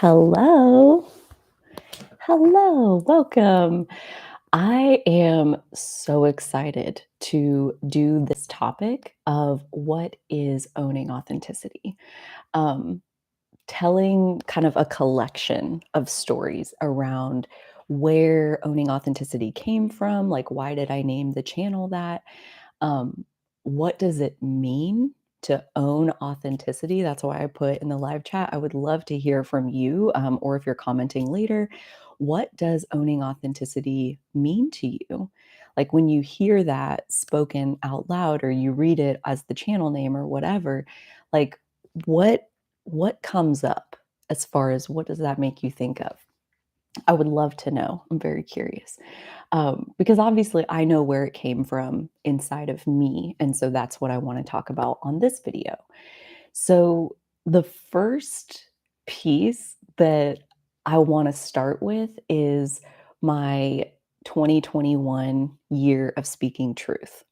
Hello. Hello. Welcome. I am so excited to do this topic of what is owning authenticity. Um, Telling kind of a collection of stories around where owning authenticity came from. Like, why did I name the channel that? Um, what does it mean to own authenticity? That's why I put in the live chat. I would love to hear from you, or if you're commenting later, what does owning authenticity mean to you? Like when you hear that spoken out loud, or you read it as the channel name, or whatever, like what what comes up as far as what does that make you think of? I would love to know. I'm very curious. Because obviously I know where it came from inside of me. And so that's what I want to talk about on this video. So, the first piece that I want to start with is my 2021 year of speaking truth.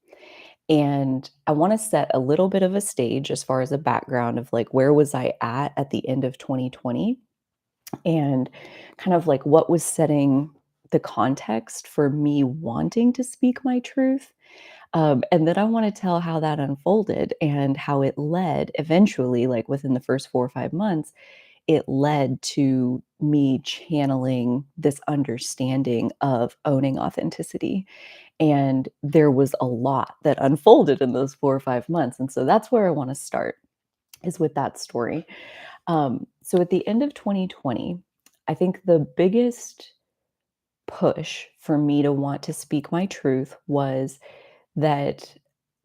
And I want to set a little bit of a stage as far as a background of like where was I at the end of 2020 and kind of like what was setting the context for me wanting to speak my truth. And then I want to tell how that unfolded and how it led eventually, like within the first 4 or 5 months, it led to me channeling this understanding of owning authenticity. And there was a lot that unfolded in those 4 or 5 months. And so that's where I want to start is with that story. So at the end of 2020, I think the biggest push for me to want to speak my truth was that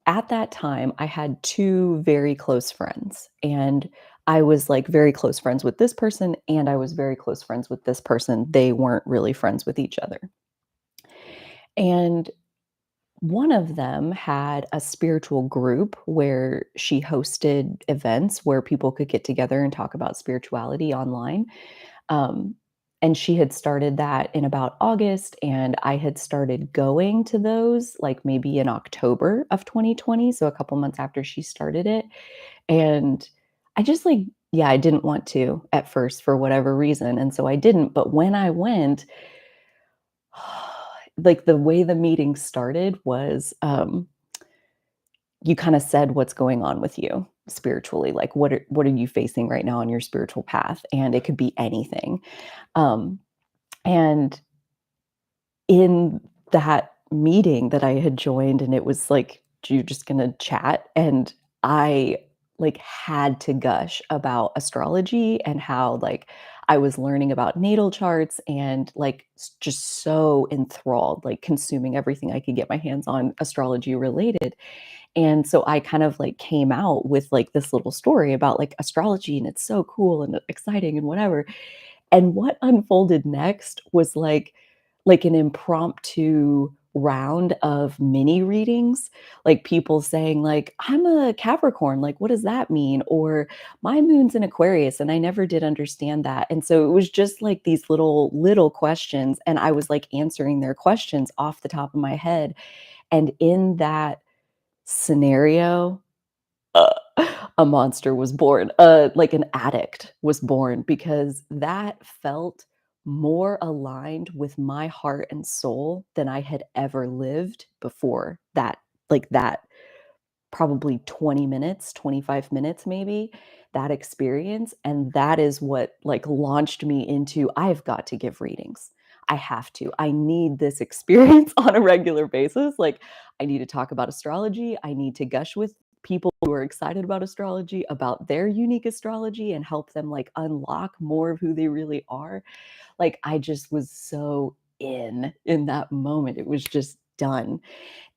at that time I had two very close friends, and I was like very close friends with this person and I was very close friends with this person. They weren't really friends with each other. And one of them had a spiritual group where she hosted events where people could get together and talk about spirituality online. Um, and she had started that in about August, and I had started going to those like maybe in October of 2020. So a couple months after she started it. And I just like, yeah, I didn't want to at first for whatever reason. And so I didn't. But when I went, like the way the meeting started was you kind of said what's going on with you spiritually, like what are you facing right now on your spiritual path, and it could be anything. um and in that meeting that I had joined, and it was like you're just gonna chat, and I like had to gush about astrology and how like I was learning about natal charts and like just so enthralled, like consuming everything I could get my hands on astrology related. And so I kind of like came out with like this little story about like astrology, and it's so cool and exciting and whatever. And what unfolded next was like an impromptu round of mini readings, like people saying like, "I'm a Capricorn, like what does that mean?" Or "My moon's in Aquarius and I never did understand that." And so it was just like these little questions, and I was like answering their questions off the top of my head. And in that scenario, uh, a monster was born, like an addict was born, because that felt more aligned with my heart and soul than I had ever lived before that, like that probably 20 minutes, 25 minutes maybe, that experience. And that is what like launched me into I've got to give readings. I have to. I need this experience on a regular basis. Like I need to talk about astrology. I need to gush with people who are excited about astrology, about their unique astrology, and help them like unlock more of who they really are. Like I just was so in that moment. It was just done.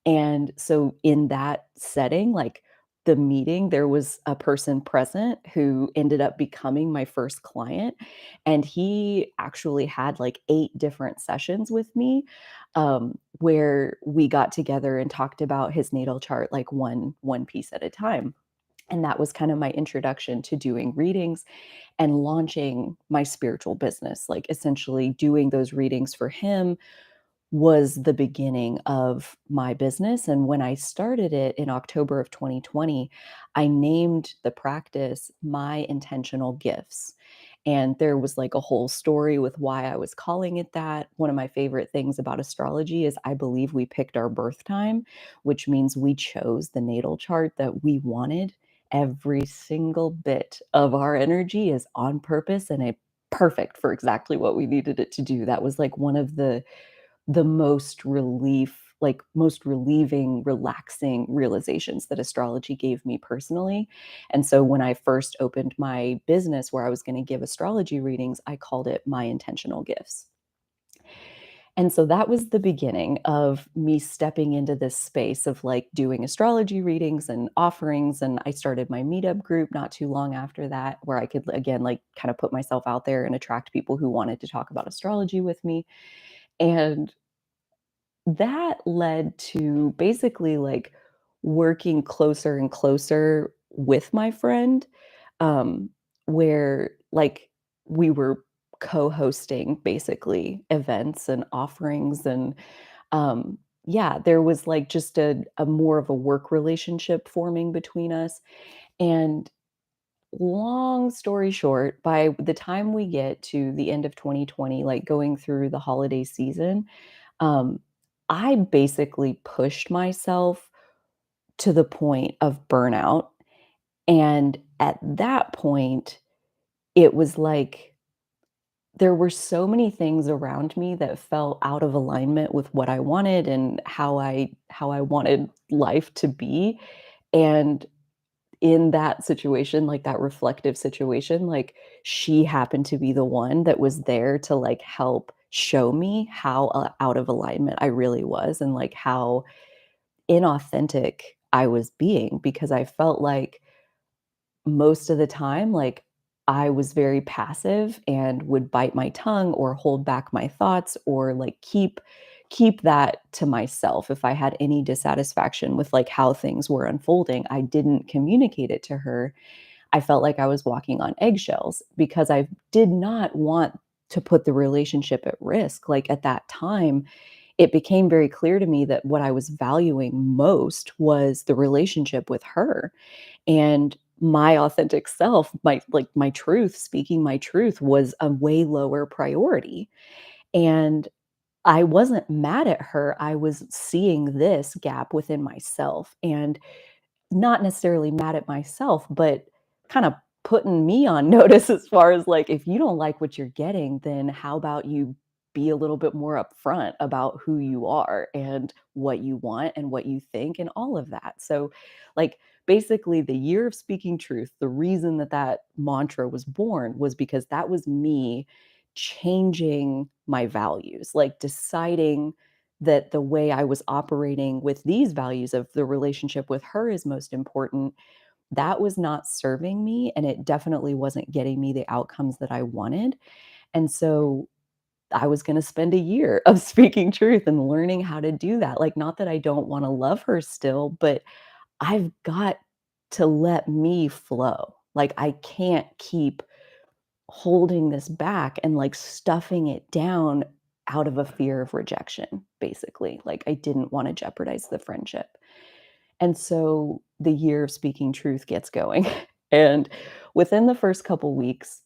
And so in that setting, like the meeting, there was a person present who ended up becoming my first client. And he actually had like 8 different sessions with me, where we got together and talked about his natal chart, like one piece at a time. And that was kind of my introduction to doing readings and launching my spiritual business, like essentially doing those readings for him was the beginning of my business. And when I started it in October of 2020, I named the practice My Intentional Gifts. And there was like a whole story with why I was calling it that. One of my favorite things about astrology is I believe we picked our birth time, which means we chose the natal chart that we wanted. Every single bit of our energy is on purpose and it perfect for exactly what we needed it to do. That was like one of the most relieving, relaxing realizations that astrology gave me personally. And so when I first opened my business where I was going to give astrology readings, I called it My Intentional Gifts. And so that was the beginning of me stepping into this space of like doing astrology readings and offerings. And I started my meetup group not too long after that, where I could, again, like kind of put myself out there and attract people who wanted to talk about astrology with me. And that led to basically, like, working closer and closer with my friend, um, where, like, we were co-hosting, basically, events and offerings, and, yeah, there was, like, just a more of a work relationship forming between us, and long story short, by the time we get to the end of 2020, like, going through the holiday season, um, I basically pushed myself to the point of burnout, and at that point, it was like there were so many things around me that felt out of alignment with what I wanted and how I wanted life to be, and in that situation, like that reflective situation, like she happened to be the one that was there to like help show me how out of alignment I really was and like how inauthentic I was being because I felt like most of the time, like, I was very passive and would bite my tongue or hold back my thoughts or, like, keep that to myself. If I had any dissatisfaction with, like, how things were unfolding, I didn't communicate it to her. I felt like I was walking on eggshells because I did not want to put the relationship at risk. Like, at that time, it became very clear to me that what I was valuing most was the relationship with her. And my authentic self, my truth, speaking my truth was a way lower priority. And I wasn't mad at her. I was seeing this gap within myself and not necessarily mad at myself, but kind of putting me on notice as far as like, if you don't like what you're getting, then how about you be a little bit more upfront about who you are and what you want and what you think and all of that. So, like, basically, the year of speaking truth, the reason that that mantra was born was because that was me changing my values, like deciding that the way I was operating with these values of the relationship with her is most important, that was not serving me, and it definitely wasn't getting me the outcomes that I wanted. And so I was gonna spend a year of speaking truth and learning how to do that. Like, not that I don't wanna love her still, but I've got to let me flow. Like, I can't keep holding this back and, like, stuffing it down out of a fear of rejection, basically. Like, I didn't wanna jeopardize the friendship. And so the year of speaking truth gets going. And within the first couple weeks,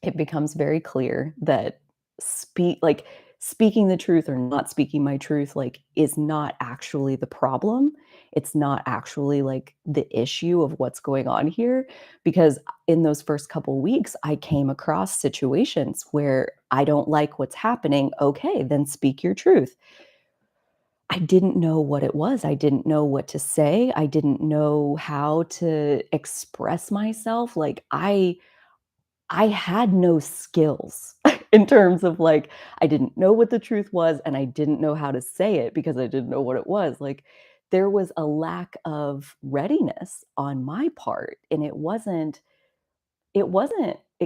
it becomes very clear that speaking the truth or not speaking my truth like is not actually the problem. It's not actually like the issue of what's going on here because in those first couple weeks I came across situations where I don't like what's happening. Okay, then speak your truth. I didn't know what it was. I didn't know what to say. I didn't know how to express myself. Like I had no skills in terms of like, I didn't know what the truth was and I didn't know how to say it because I didn't know what it was. Like, there was a lack of readiness on my part. And it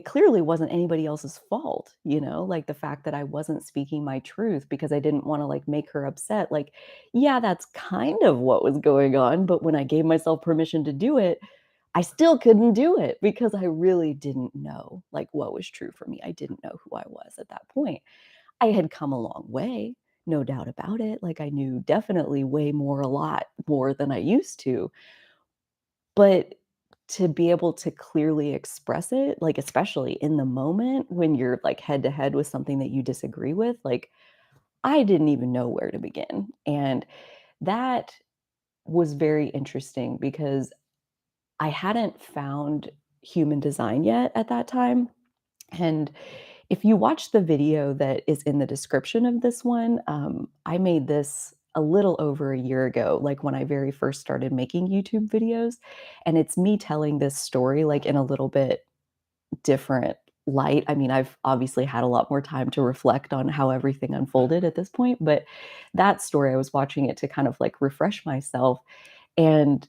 clearly wasn't anybody else's fault, like the fact that I wasn't speaking my truth because I didn't want to like make her upset. Like, yeah, that's kind of what was going on. But when I gave myself permission to do it, I still couldn't do it because I really didn't know like what was true for me. I didn't know who I was at that point. I had come a long way. no doubt about it. Like I knew definitely way more, a lot more than I used to. But to be able to clearly express it, like especially in the moment when you're like head to head with something that you disagree with, like I didn't even know where to begin. And that was very interesting because I hadn't found human design yet at that time. And if you watch the video that is in the description of this one, I made this a little over a year ago, like when I very first started making YouTube videos. And it's me telling this story like in a little bit different light. I mean, I've obviously had a lot more time to reflect on how everything unfolded at this point, but that story, I was watching it to kind of like refresh myself. And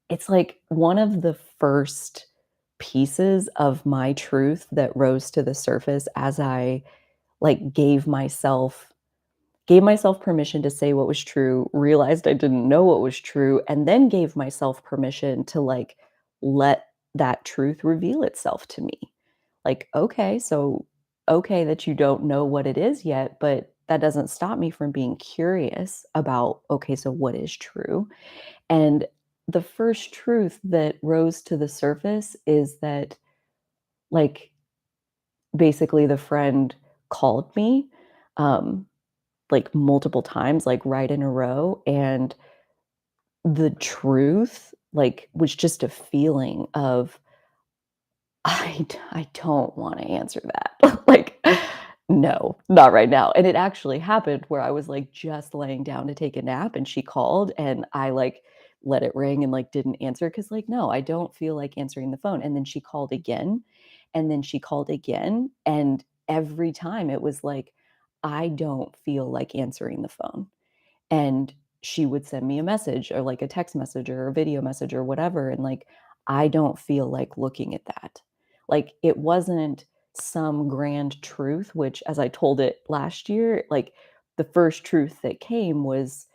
it's like one of the first pieces of my truth that rose to the surface as I like gave myself permission to say what was true, realized I didn't know what was true, and then gave myself permission to like let that truth reveal itself to me. Like, okay, so okay that you don't know what it is yet, but that doesn't stop me from being curious about okay, so what is true? And the first truth that rose to the surface is that like basically the friend called me um like multiple times, like right in a row. And the truth, like, was just a feeling of, I don't want to answer that. Like, no, not right now. And it actually happened where I was like just laying down to take a nap and she called and I like let it ring and like didn't answer because like, no, I don't feel like answering the phone. And then she called again and then she called again. And every time it was like, I don't feel like answering the phone. And she would send me a message or like a text message or a video message or whatever, and like, I don't feel like looking at that. Like, it wasn't some grand truth, which as I told it last year, like, the first truth that came was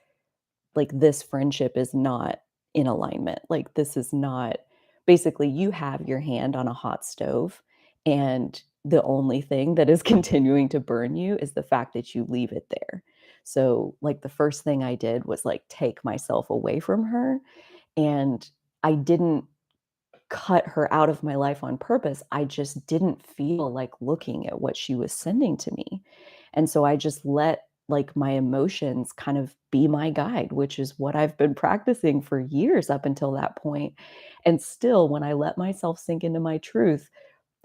like this friendship is not in alignment. Like this is not basically you have your hand on a hot stove and the only thing that is continuing to burn you is the fact that you leave it there. So like the first thing I did was like take myself away from her and I didn't cut her out of my life on purpose. I just didn't feel like looking at what she was sending to me. And so I just let like my emotions kind of be my guide, which is what I've been practicing for years up until that point. And still, when I let myself sink into my truth,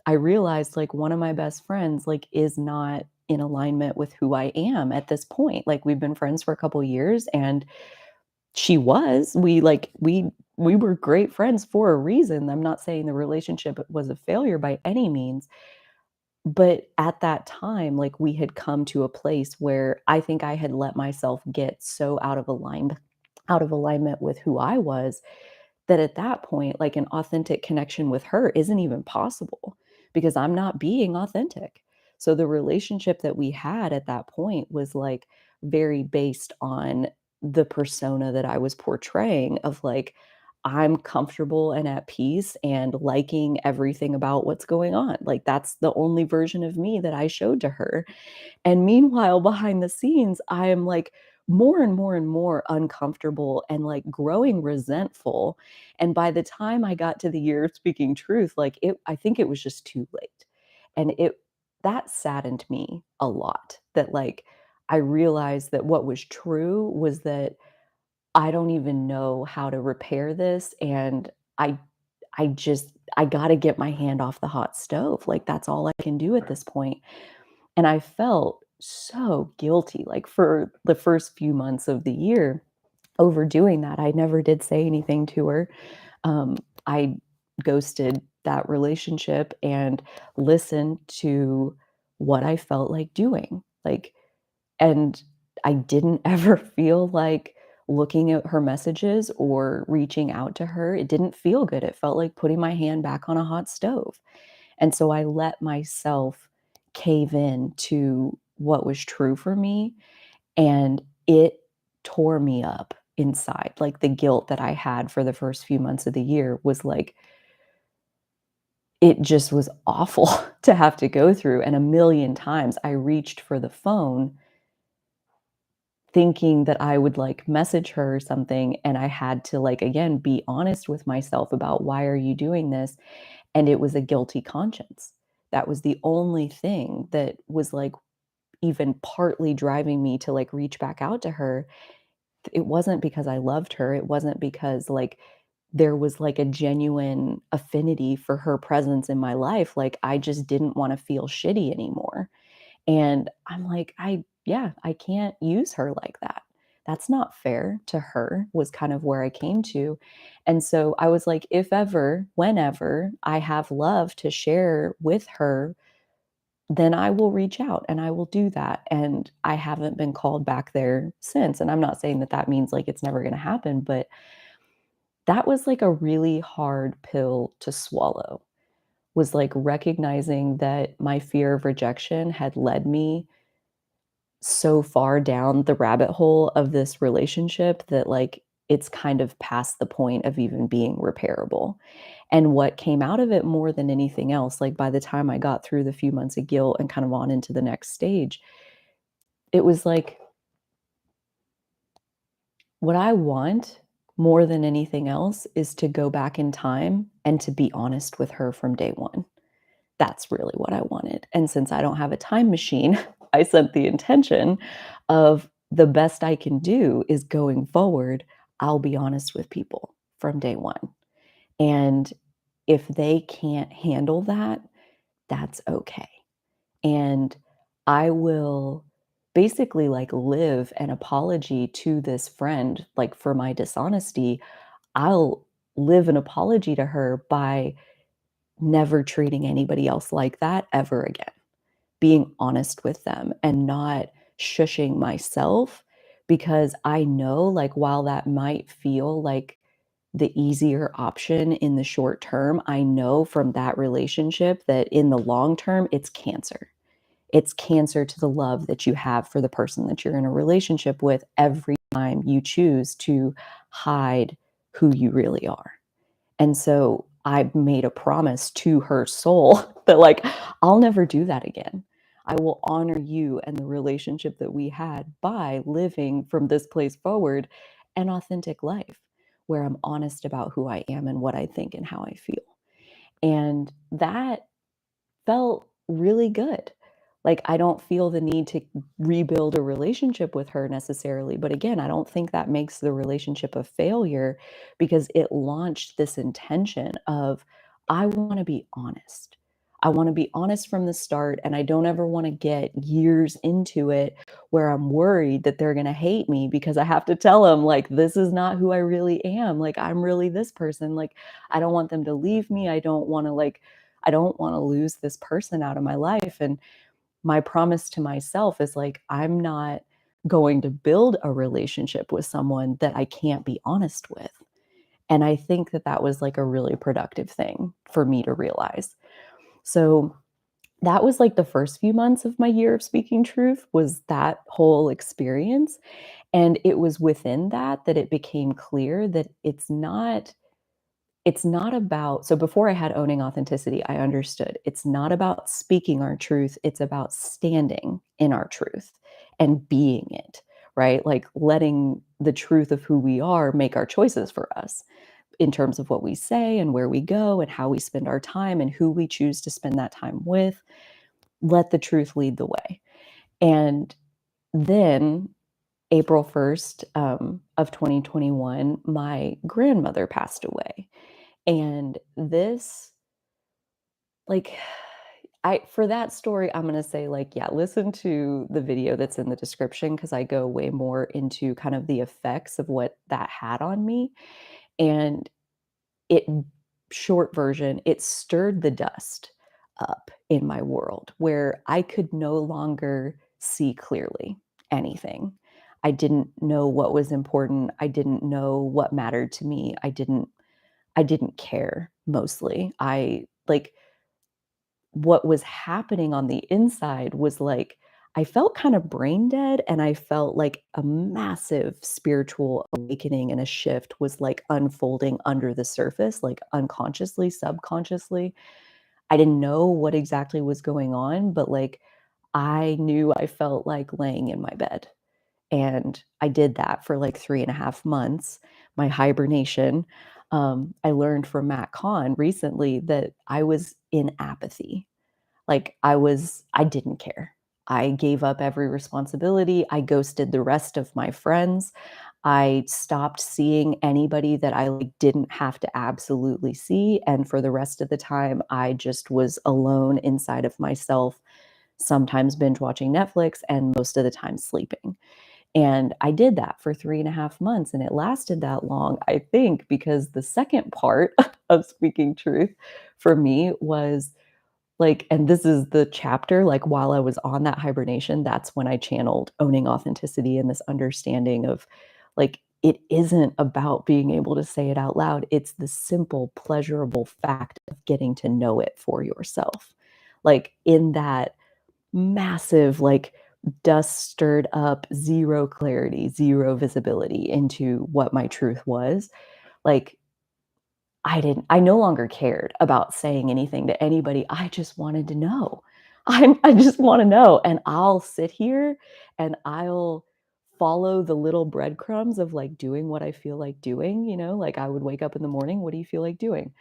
I realized like one of my best friends like is not in alignment with who I am at this point. Like we've been friends for a couple years and we were great friends for a reason. I'm not saying the relationship was a failure by any means, but at that time, like, we had come to a place where I think I had let myself get so out of alignment with who I was, that at that point, like, an authentic connection with her isn't even possible because I'm not being authentic. So the relationship that we had at that point was, like, very based on the persona that I was portraying of, like, I'm comfortable and at peace and liking everything about what's going on. Like, that's the only version of me that I showed to her. And meanwhile, behind the scenes, I am like more and more and more uncomfortable and like growing resentful. And by the time I got to the year of speaking truth, like I think it was just too late. And that saddened me a lot that like I realized that what was true was that I don't even know how to repair this. And I, I got to get my hand off the hot stove. Like that's all I can do at this point. And I felt so guilty, like, for the first few months of the year overdoing that. I never did say anything to her. I ghosted that relationship and listened to what I felt like doing. Like, and I didn't ever feel like looking at her messages or reaching out to her. It didn't feel good. It felt like putting my hand back on a hot stove. And so I let myself cave in to what was true for me, and it tore me up inside. Like the guilt that I had for the first few months of the year was like, it just was awful to have to go through. And a million times I reached for the phone thinking that I would, like, message her or something, and I had to, like, again, be honest with myself about, "Why are you doing this?" And it was a guilty conscience. That was the only thing that was, like, even partly driving me to, like, reach back out to her. It wasn't because I loved her, it wasn't because, like, there was, like, a genuine affinity for her presence in my life, like, I just didn't wanna feel shitty anymore. And I'm like, I can't use her like that. That's not fair to her, was kind of where I came to. And so I was like, if ever, whenever I have love to share with her, then I will reach out and I will do that. And I haven't been called back there since. And I'm not saying that that means like it's never going to happen, but that was like a really hard pill to swallow, was like recognizing that my fear of rejection had led me so far down the rabbit hole of this relationship that, like, it's kind of past the point of even being repairable. And what came out of it more than anything else, like, by the time I got through the few months of guilt and kind of on into the next stage, it was like, what I want more than anything else is to go back in time and to be honest with her from day one. That's really what I wanted, and since I don't have a time machine, I set the intention of the best I can do is going forward, I'll be honest with people from day one, and if they can't handle that, that's okay, and I will basically, like, live an apology to this friend, like, for my dishonesty. I'll live an apology to her by never treating anybody else like that ever again. Being honest with them and not shushing myself, because I know, like, while that might feel like the easier option in the short term, I know from that relationship that in the long term, it's cancer. It's cancer to the love that you have for the person that you're in a relationship with every time you choose to hide who you really are. And so I made a promise to her soul that, like, I'll never do that again. I will honor you and the relationship that we had by living from this place forward an authentic life where I'm honest about who I am and what I think and how I feel. And that felt really good. Like, I don't feel the need to rebuild a relationship with her necessarily, but again, I don't think that makes the relationship a failure because it launched this intention of, I wanna be honest. I wanna be honest from the start, and I don't ever wanna get years into it where I'm worried that they're gonna hate me because I have to tell them, like, "This is not who I really am. Like, I'm really this person." Like, I don't want them to leave me. I don't wanna lose this person out of my life, and my promise to myself is, like, I'm not going to build a relationship with someone that I can't be honest with, and I think that that was, like, a really productive thing for me to realize. So, that was, like, the first few months of my year of speaking truth, was that whole experience, and it was within that that it became clear that it's not about, so before I had owning authenticity, I understood it's not about speaking our truth, it's about standing in our truth and being it, right? Like, letting the truth of who we are make our choices for us in terms of what we say and where we go and how we spend our time and who we choose to spend that time with. Let the truth lead the way. And then April 1st, of 2021, my grandmother passed away. And this, like, I for that story, I'm gonna say, like, yeah, listen to the video that's in the description because I go way more into kind of the effects of what that had on me. And it short version, it stirred the dust up in my world where I could no longer see clearly anything. I didn't know what was important. I didn't know what mattered to me. I didn't care mostly. What was happening on the inside was like, I felt kind of brain dead and I felt like a massive spiritual awakening and a shift was like unfolding under the surface, like unconsciously, subconsciously. I didn't know what exactly was going on, but like I knew I felt like laying in my bed And I did that for like 3.5 months, my hibernation. I learned from Matt Kahn recently that I was in apathy. Like I didn't care. I gave up every responsibility. I ghosted the rest of my friends. I stopped seeing anybody that I like didn't have to absolutely see. And for the rest of the time, I just was alone inside of myself, sometimes binge watching Netflix and most of the time sleeping. And I did that for 3.5 months, and it lasted that long, I think, because the second part of speaking truth for me was like, and this is the chapter, like, while I was on that hibernation, that's when I channeled owning authenticity and this understanding of, like, it isn't about being able to say it out loud. It's the simple, pleasurable fact of getting to know it for yourself. Like, in that massive, like, dust stirred up, zero clarity, zero visibility into what my truth was, like, I no longer cared about saying anything to anybody. I just wanted to know. I just wanna know, and I'll sit here and I'll follow the little breadcrumbs of, like, doing what I feel like doing, like, I would wake up in the morning, "What do you feel like doing?"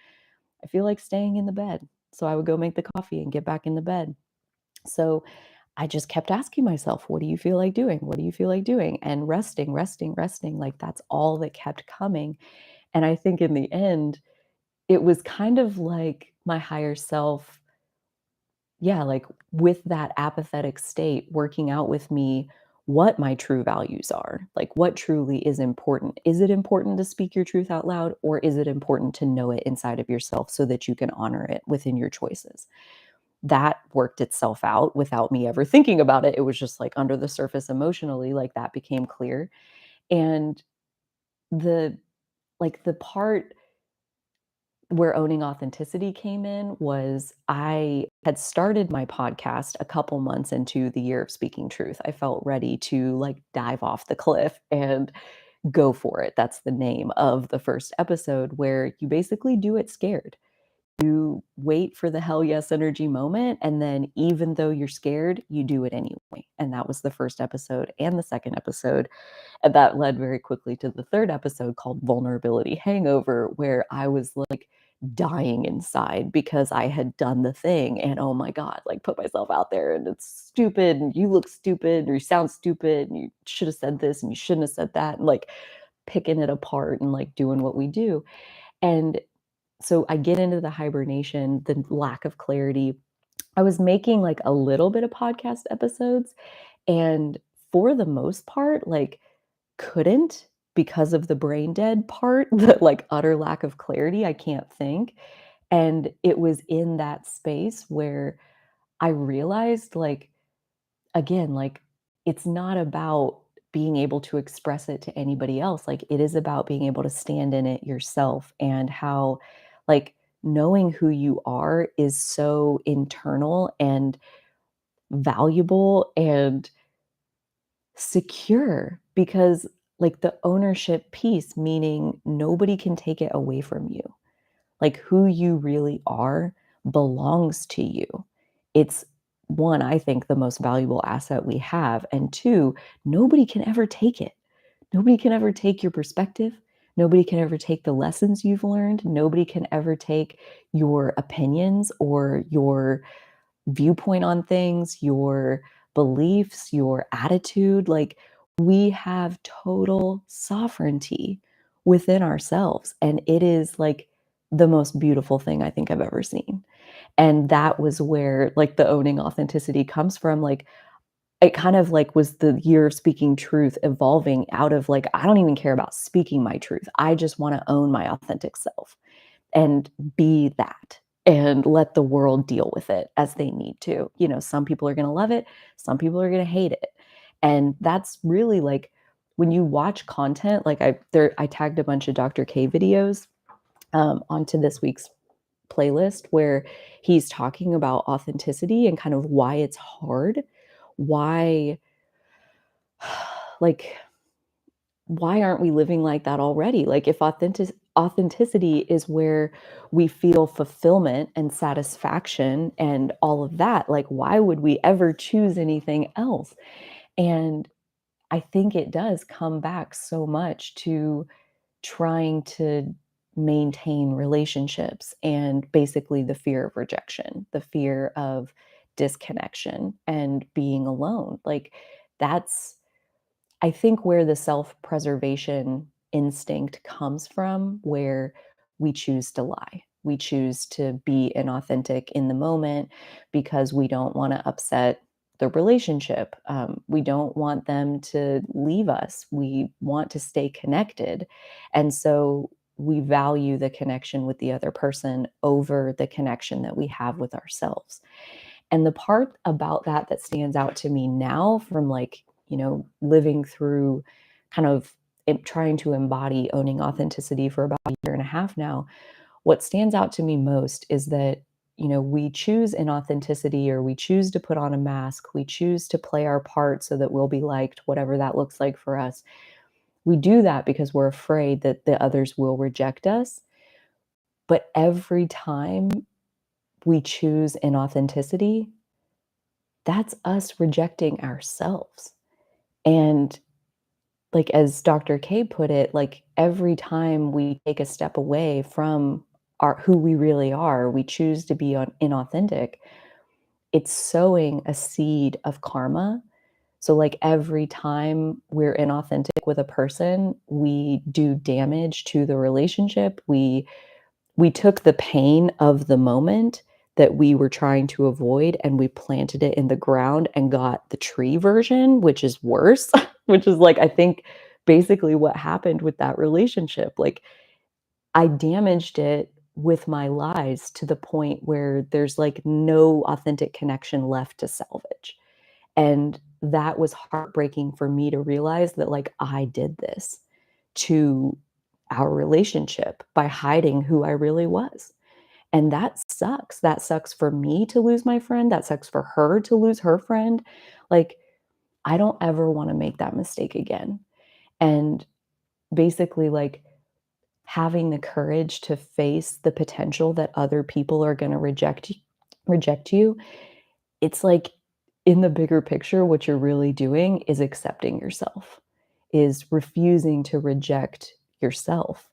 "I feel like staying in the bed." So I would go make the coffee and get back in the bed. So I just kept asking myself, "What do you feel like doing? What do you feel like doing?" And resting, resting, resting, like, that's all that kept coming, and I think in the end it was kind of like my higher self, yeah, like with that apathetic state, working out with me what my true values are, like what truly is important. Is it important to speak your truth out loud, or is it important to know it inside of yourself so that you can honor it within your choices? That worked itself out without me ever thinking about it. It was just like under the surface emotionally, like that became clear. And the the part where owning authenticity came in was I had started my podcast a couple months into the year of speaking truth. I felt ready to like dive off the cliff and go for it. That's the name of the first episode, where you basically do it scared. You wait for the hell yes energy moment, and then even though you're scared, you do it anyway. And that was the first episode and the second episode. And that led very quickly to the third episode called Vulnerability Hangover, where I was like dying inside because I had done the thing and oh my God, like put myself out there and it's stupid and you look stupid or you sound stupid and you should have said this and you shouldn't have said that, and like picking it apart and like doing what we do. And so I get into the hibernation, the lack of clarity. I was making like a little bit of podcast episodes, and for the most part, like couldn't, because of the brain dead part, the, like, utter lack of clarity, I can't think, and it was in that space where I realized, like, again, like, it's not about being able to express it to anybody else, like, it is about being able to stand in it yourself, and how, like, knowing who you are is so internal and valuable and secure, because like the ownership piece, meaning nobody can take it away from you. Like who you really are belongs to you. It's one, I think, the most valuable asset we have. And two, nobody can ever take it. Nobody can ever take your perspective. Nobody can ever take the lessons you've learned. Nobody can ever take your opinions or your viewpoint on things, your beliefs, your attitude. Like we have total sovereignty within ourselves. And it is like the most beautiful thing I think I've ever seen. And that was where like the owning authenticity comes from. Like it kind of like was the year of speaking truth evolving out of like, I don't even care about speaking my truth. I just want to own my authentic self and be that and let the world deal with it as they need to. Some people are going to love it, some people are going to hate it. And that's really like when you watch content, like I tagged a bunch of Dr. K videos onto this week's playlist where he's talking about authenticity and kind of why it's hard, why like why aren't we living like that already? Like if authenticity is where we feel fulfillment and satisfaction and all of that, like why would we ever choose anything else? And I think it does come back so much to trying to maintain relationships and basically the fear of rejection, the fear of disconnection and being alone. Like that's I think where the self-preservation instinct comes from, where we choose to lie. We choose to be inauthentic in the moment because we don't want to upset the relationship. We don't want them to leave us. We want to stay connected. And so we value the connection with the other person over the connection that we have with ourselves. And the part about that that stands out to me now from like, living through kind of trying to embody owning authenticity for about a year and a half now, what stands out to me most is that, we choose inauthenticity or we choose to put on a mask, we choose to play our part so that we'll be liked, whatever that looks like for us. We do that because we're afraid that the others will reject us. But every time we choose inauthenticity, that's us rejecting ourselves. And like as Dr. K put it, like every time we take a step away from our who we really are, we choose to be inauthentic, it's sowing a seed of karma. So like every time we're inauthentic with a person, we do damage to the relationship. We took the pain of the moment that we were trying to avoid and we planted it in the ground and got the tree version, which is worse, which is like, I think basically what happened with that relationship. Like, I damaged it with my lies to the point where there's like no authentic connection left to salvage. And that was heartbreaking for me to realize that, like, I did this to our relationship by hiding who I really was. And that sucks. That sucks for me to lose my friend. That sucks for her to lose her friend. Like, I don't ever want to make that mistake again. And basically, like, having the courage to face the potential that other people are going to reject you, it's like in the bigger picture, what you're really doing is accepting yourself, is refusing to reject yourself,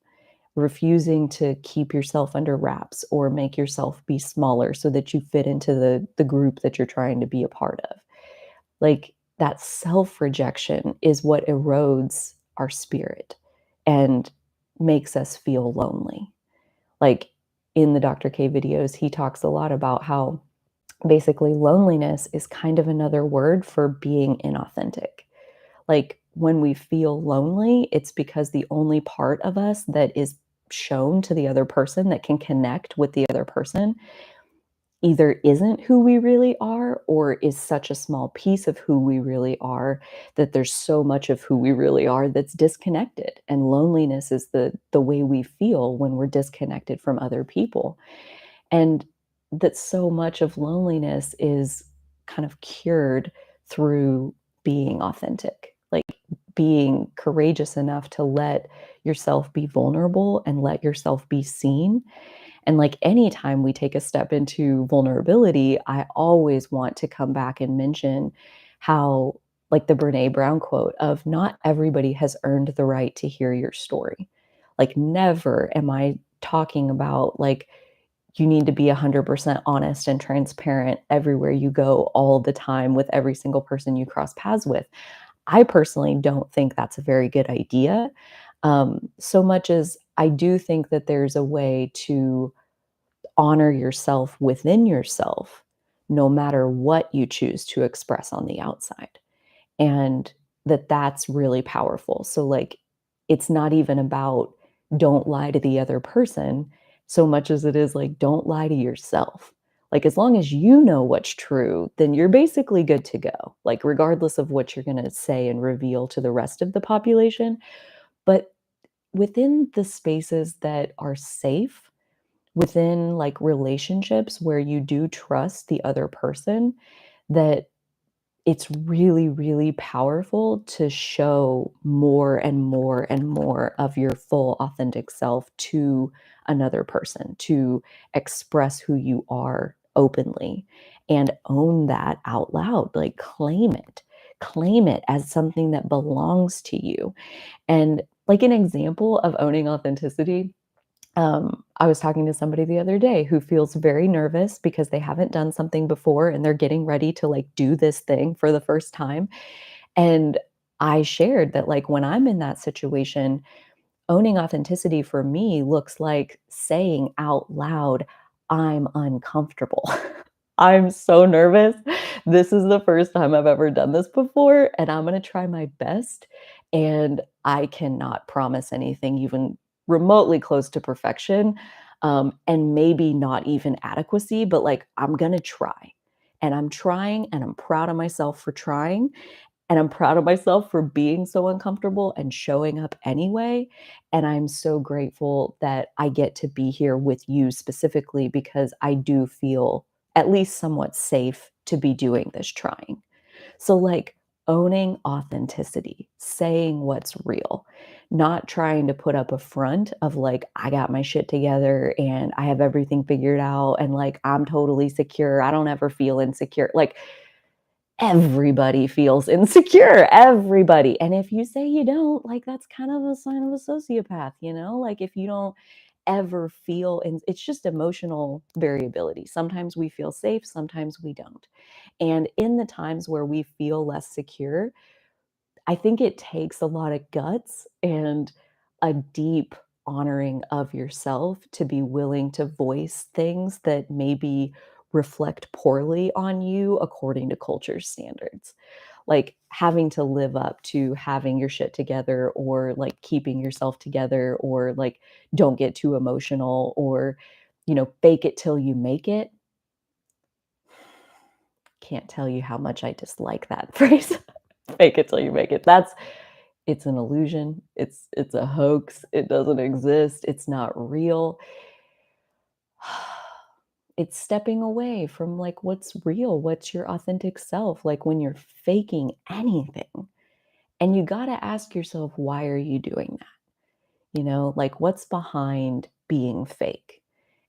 refusing to keep yourself under wraps or make yourself be smaller so that you fit into the group that you're trying to be a part of. Like that self-rejection is what erodes our spirit and makes us feel lonely. Like in the Dr. K videos, he talks a lot about how basically loneliness is kind of another word for being inauthentic. Like when we feel lonely, it's because the only part of us that is shown to the other person that can connect with the other person either isn't who we really are or is such a small piece of who we really are that there's so much of who we really are that's disconnected. And loneliness is the way we feel when we're disconnected from other people. And that so much of loneliness is kind of cured through being authentic, like being courageous enough to let yourself be vulnerable and let yourself be seen. And like anytime we take a step into vulnerability, I always want to come back and mention how, like the Brene Brown quote of not everybody has earned the right to hear your story. Like, never am I talking about like, you need to be 100% honest and transparent everywhere you go all the time with every single person you cross paths with. I personally don't think that's a very good idea. So much as I do think that there's a way to honor yourself within yourself, no matter what you choose to express on the outside. And that's really powerful. So, like, it's not even about don't lie to the other person so much as it is like, don't lie to yourself. Like, as long as you know what's true, then you're basically good to go, like, regardless of what you're going to say and reveal to the rest of the population. But within the spaces that are safe, within like relationships where you do trust the other person, that it's really, really powerful to show more and more and more of your full authentic self to another person, to express who you are openly and own that out loud. Like, claim it. claim it as something that belongs to you. And like an example of owning authenticity, I was talking to somebody the other day who feels very nervous because they haven't done something before and they're getting ready to like do this thing for the first time. And I shared that, like, when I'm in that situation, owning authenticity for me looks like saying out loud, I'm uncomfortable. I'm so nervous. This is the first time I've ever done this before, and I'm going to try my best. And I cannot promise anything even remotely close to perfection, and maybe not even adequacy, but like I'm going to try. And I'm trying, and I'm proud of myself for trying. And I'm proud of myself for being so uncomfortable and showing up anyway. And I'm so grateful that I get to be here with you specifically because I do feel at least somewhat safe to be doing this trying. So, like, owning authenticity, saying what's real, not trying to put up a front of like, I got my shit together and I have everything figured out and like, I'm totally secure. I don't ever feel insecure. Like, everybody feels insecure, everybody, and if you say you don't, like, that's kind of a sign of a sociopath, you know? Like, if you don't ever feel and it's just emotional variability. Sometimes we feel safe, sometimes we don't, and in the times where we feel less secure, I think it takes a lot of guts and a deep honoring of yourself to be willing to voice things that maybe reflect poorly on you according to culture's standards. Like having to live up to having your shit together or like keeping yourself together or like don't get too emotional or, fake it till you make it. Can't tell you how much I dislike that phrase. Fake it till you make it. It's an illusion. It's a hoax. It doesn't exist. It's not real. It's stepping away from like what's real, what's your authentic self, like when you're faking anything. And you got to ask yourself, why are you doing that? Like what's behind being fake?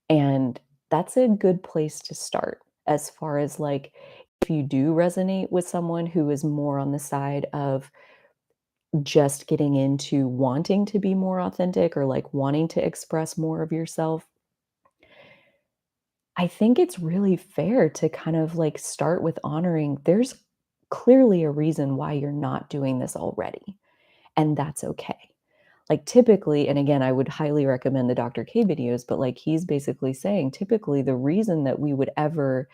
And that's a good place to start as far as like if you do resonate with someone who is more on the side of just getting into wanting to be more authentic or like wanting to express more of yourself, I think it's really fair to kind of like start with honoring there's clearly a reason why you're not doing this already, and that's okay. Like typically, and again, I would highly recommend the Dr. K videos, but like he's basically saying typically the reason that we would ever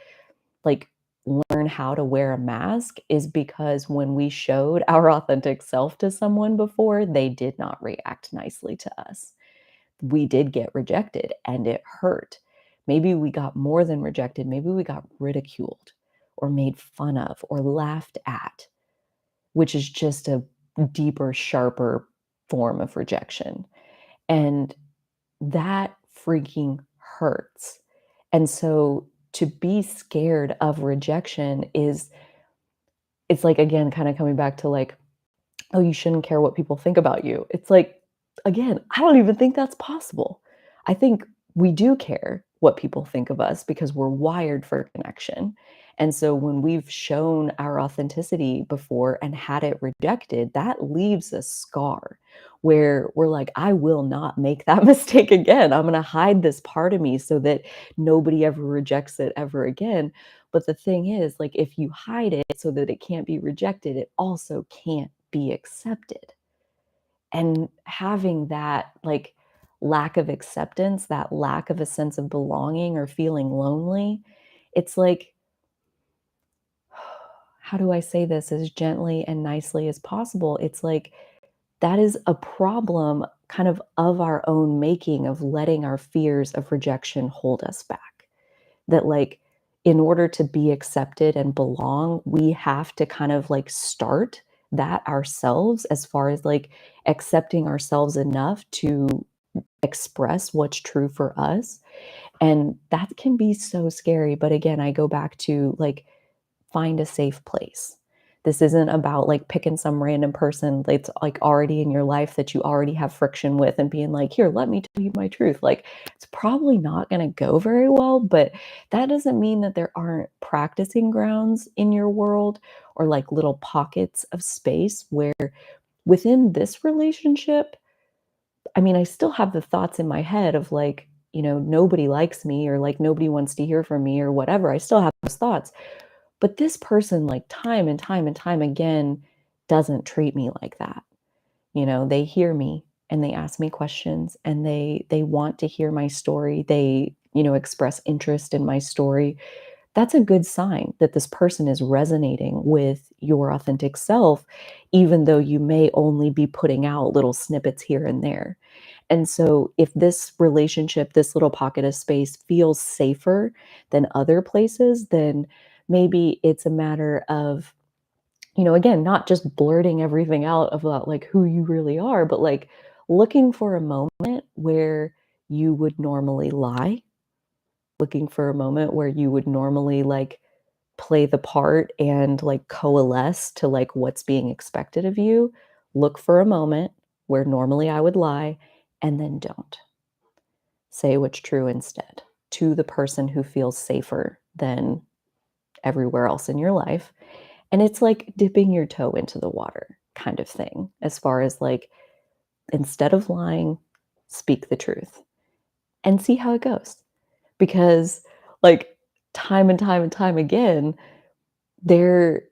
like learn how to wear a mask is because when we showed our authentic self to someone before, they did not react nicely to us. We did get rejected and it hurt. Maybe we got more than rejected. Maybe we got ridiculed or made fun of or laughed at, which is just a deeper, sharper form of rejection. And that freaking hurts. And so to be scared of rejection it's like, again, kind of coming back to like, oh, you shouldn't care what people think about you. It's like, again, I don't even think that's possible. I think we do care what people think of us because we're wired for connection. And so when we've shown our authenticity before and had it rejected, that leaves a scar where we're like, I will not make that mistake again. I'm going to hide this part of me so that nobody ever rejects it ever again. But the thing is, like, if you hide it so that it can't be rejected, it also can't be accepted. And having that, like, lack of acceptance, that lack of a sense of belonging or feeling lonely, it's like, how do I say this as gently and nicely as possible? It's like that is a problem kind of our own making of letting our fears of rejection hold us back. That like in order to be accepted and belong, we have to kind of like start that ourselves as far as like accepting ourselves enough to express what's true for us. And that can be so scary. But again, I go back to like find a safe place. This isn't about like picking some random person that's like already in your life that you already have friction with and being like, here, let me tell you my truth. Like, it's probably not going to go very well, but that doesn't mean that there aren't practicing grounds in your world or like little pockets of space where within this relationship, I mean, I still have the thoughts in my head of like, nobody likes me or like nobody wants to hear from me or whatever. I still have those thoughts. But this person, like time and time and time again, doesn't treat me like that. They hear me and they ask me questions and they want to hear my story. They, express interest in my story. That's a good sign that this person is resonating with your authentic self, even though you may only be putting out little snippets here and there. And so, if this relationship, this little pocket of space feels safer than other places, then maybe it's a matter of, again, not just blurting everything out about like who you really are, but like looking for a moment where you would normally lie, looking for a moment where you would normally like play the part and like coalesce to like what's being expected of you. Look for a moment where normally I would lie and then don't. Say what's true instead to the person who feels safer than everywhere else in your life. And it's like dipping your toe into the water kind of thing, as far as like, instead of lying, speak the truth and see how it goes. Because, like, time and time and time again, there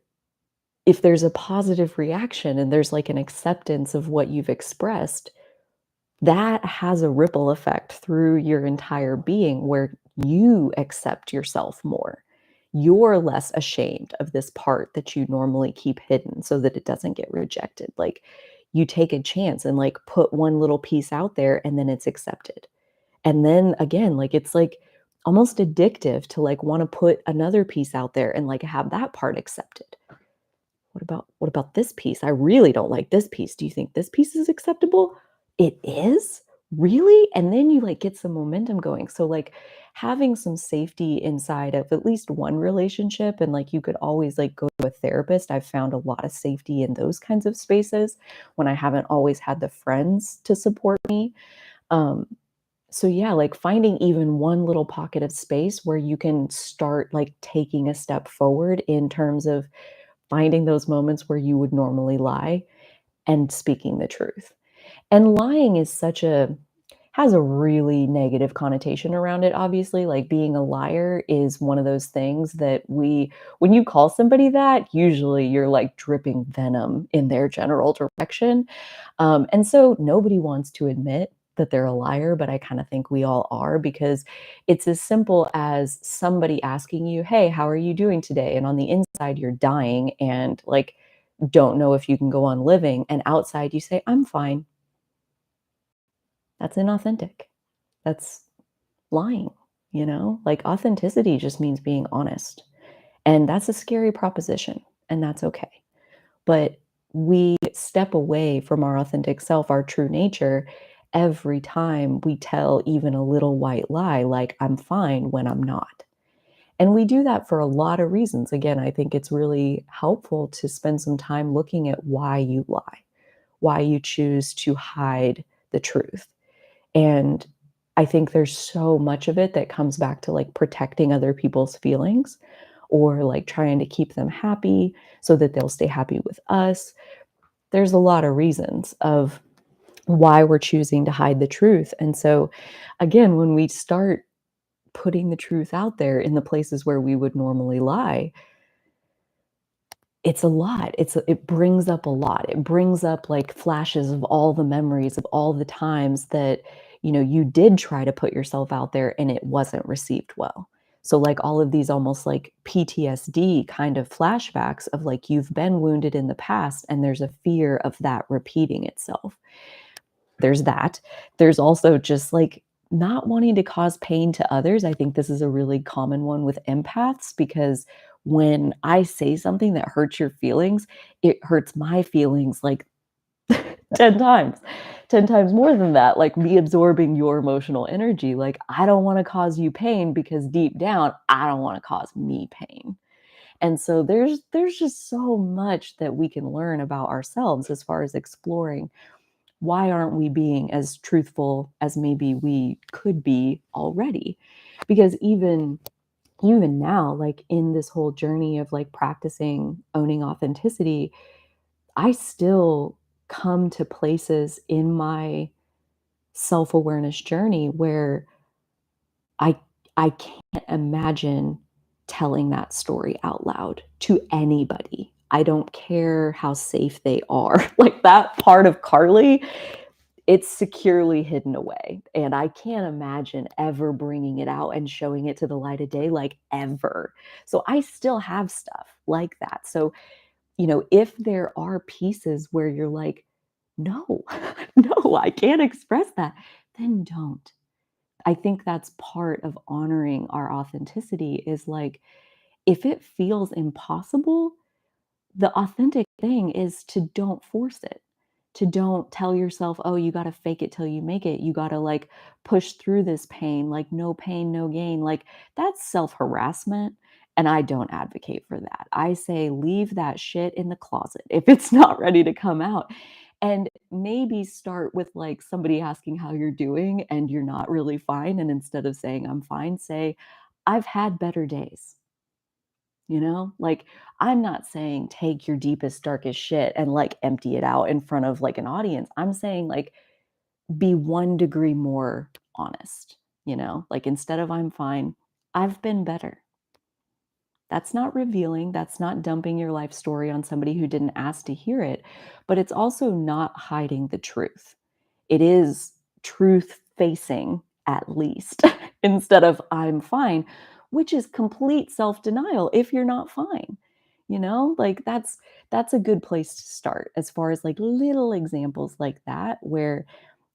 if there's a positive reaction and there's like an acceptance of what you've expressed, that has a ripple effect through your entire being where you accept yourself more. You're less ashamed of this part that you normally keep hidden so that it doesn't get rejected. Like, you take a chance and like put one little piece out there and then it's accepted. And then again, like it's like almost addictive to like want to put another piece out there and like have that part accepted. What about this piece? I really don't like this piece. Do you think this piece is acceptable? It is? Really? And then you like get some momentum going. So like having some safety inside of at least one relationship, and like you could always like go to a therapist. I've found a lot of safety in those kinds of spaces when I haven't always had the friends to support me. Um so yeah, like finding even one little pocket of space where you can start like taking a step forward in terms of finding those moments where you would normally lie and speaking the truth. And lying is such a has a really negative connotation around it, obviously. Like being a liar is one of those things that when you call somebody that, usually you're like dripping venom in their general direction. And so nobody wants to admit that they're a liar, but I kind of think we all are, because it's as simple as somebody asking you, hey, how are you doing today? And on the inside, you're dying and like don't know if you can go on living. And outside, you say, I'm fine. That's inauthentic. That's lying, Like authenticity just means being honest. And that's a scary proposition, and that's okay. But we step away from our authentic self, our true nature, every time we tell even a little white lie, like I'm fine when I'm not. And we do that for a lot of reasons. Again, I think it's really helpful to spend some time looking at why you lie, why you choose to hide the truth. And I think there's so much of it that comes back to like protecting other people's feelings or like trying to keep them happy so that they'll stay happy with us. There's a lot of reasons of why we're choosing to hide the truth. And so, again, when we start putting the truth out there in the places where we would normally lie, it's a lot. It brings up a lot. It brings up, like, flashes of all the memories of all the times that, you did try to put yourself out there and it wasn't received well. So, like, all of these almost, like, PTSD kind of flashbacks of, like, you've been wounded in the past and there's a fear of that repeating itself. There's that. There's also just, like, not wanting to cause pain to others. I think this is a really common one with empaths because when I say something that hurts your feelings, it hurts my feelings, like, 10 times, 10 times more than that, like, me absorbing your emotional energy. Like, I don't wanna cause you pain because deep down, I don't wanna cause me pain. And so there's just so much that we can learn about ourselves as far as exploring why aren't we being as truthful as maybe we could be already? Because even now, like in this whole journey of like practicing owning authenticity, I still come to places in my self-awareness journey where I I can't imagine telling that story out loud to anybody. I don't care how safe they are. Like that part of Carly, it's securely hidden away, and I can't imagine ever bringing it out and showing it to the light of day, like, ever. So I still have stuff like that. So, if there are pieces where you're like, "No, no, I can't express that," then don't. I think that's part of honoring our authenticity is, like, if it feels impossible, the authentic thing is to don't force it, to don't tell yourself, "Oh, you gotta fake it till you make it. You gotta, like, push through this pain, like, no pain, no gain." Like, that's self-harassment, and I don't advocate for that. I say leave that shit in the closet if it's not ready to come out, and maybe start with, like, somebody asking how you're doing and you're not really fine, and instead of saying, "I'm fine," say, "I've had better days." Like, I'm not saying take your deepest, darkest shit and, like, empty it out in front of, like, an audience. I'm saying, like, be 1 degree more honest, Like, instead of "I'm fine," "I've been better." That's not revealing, that's not dumping your life story on somebody who didn't ask to hear it, but it's also not hiding the truth. It is truth facing at least instead of "I'm fine," which is complete self-denial if you're not fine. Like that's a good place to start as far as like little examples like that where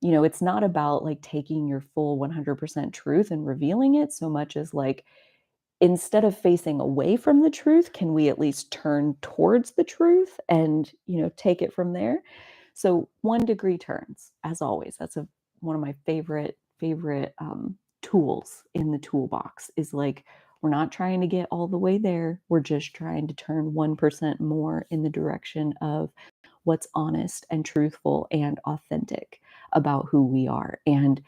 it's not about like taking your full 100% truth and revealing it so much as like instead of facing away from the truth, can we at least turn towards the truth and, take it from there? So 1 degree turns, as always. That's one of my favorite tools in the toolbox is like we're not trying to get all the way there. We're just trying to turn 1% more in the direction of what's honest and truthful and authentic about who we are. And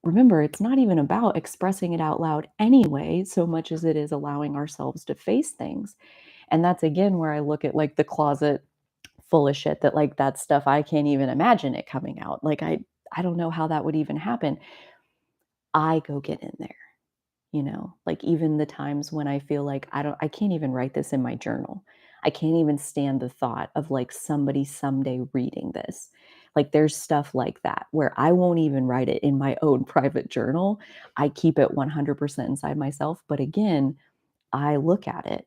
remember, it's not even about expressing it out loud anyway, so much as it is allowing ourselves to face things. And that's again where I look at like the closet full of shit that like that stuff I can't even imagine it coming out. Like I don't know how that would even happen. I go get in there. Like even the times when I feel like I can't even write this in my journal. I can't even stand the thought of like somebody someday reading this. Like there's stuff like that where I won't even write it in my own private journal. I keep it 100% inside myself, but again, I look at it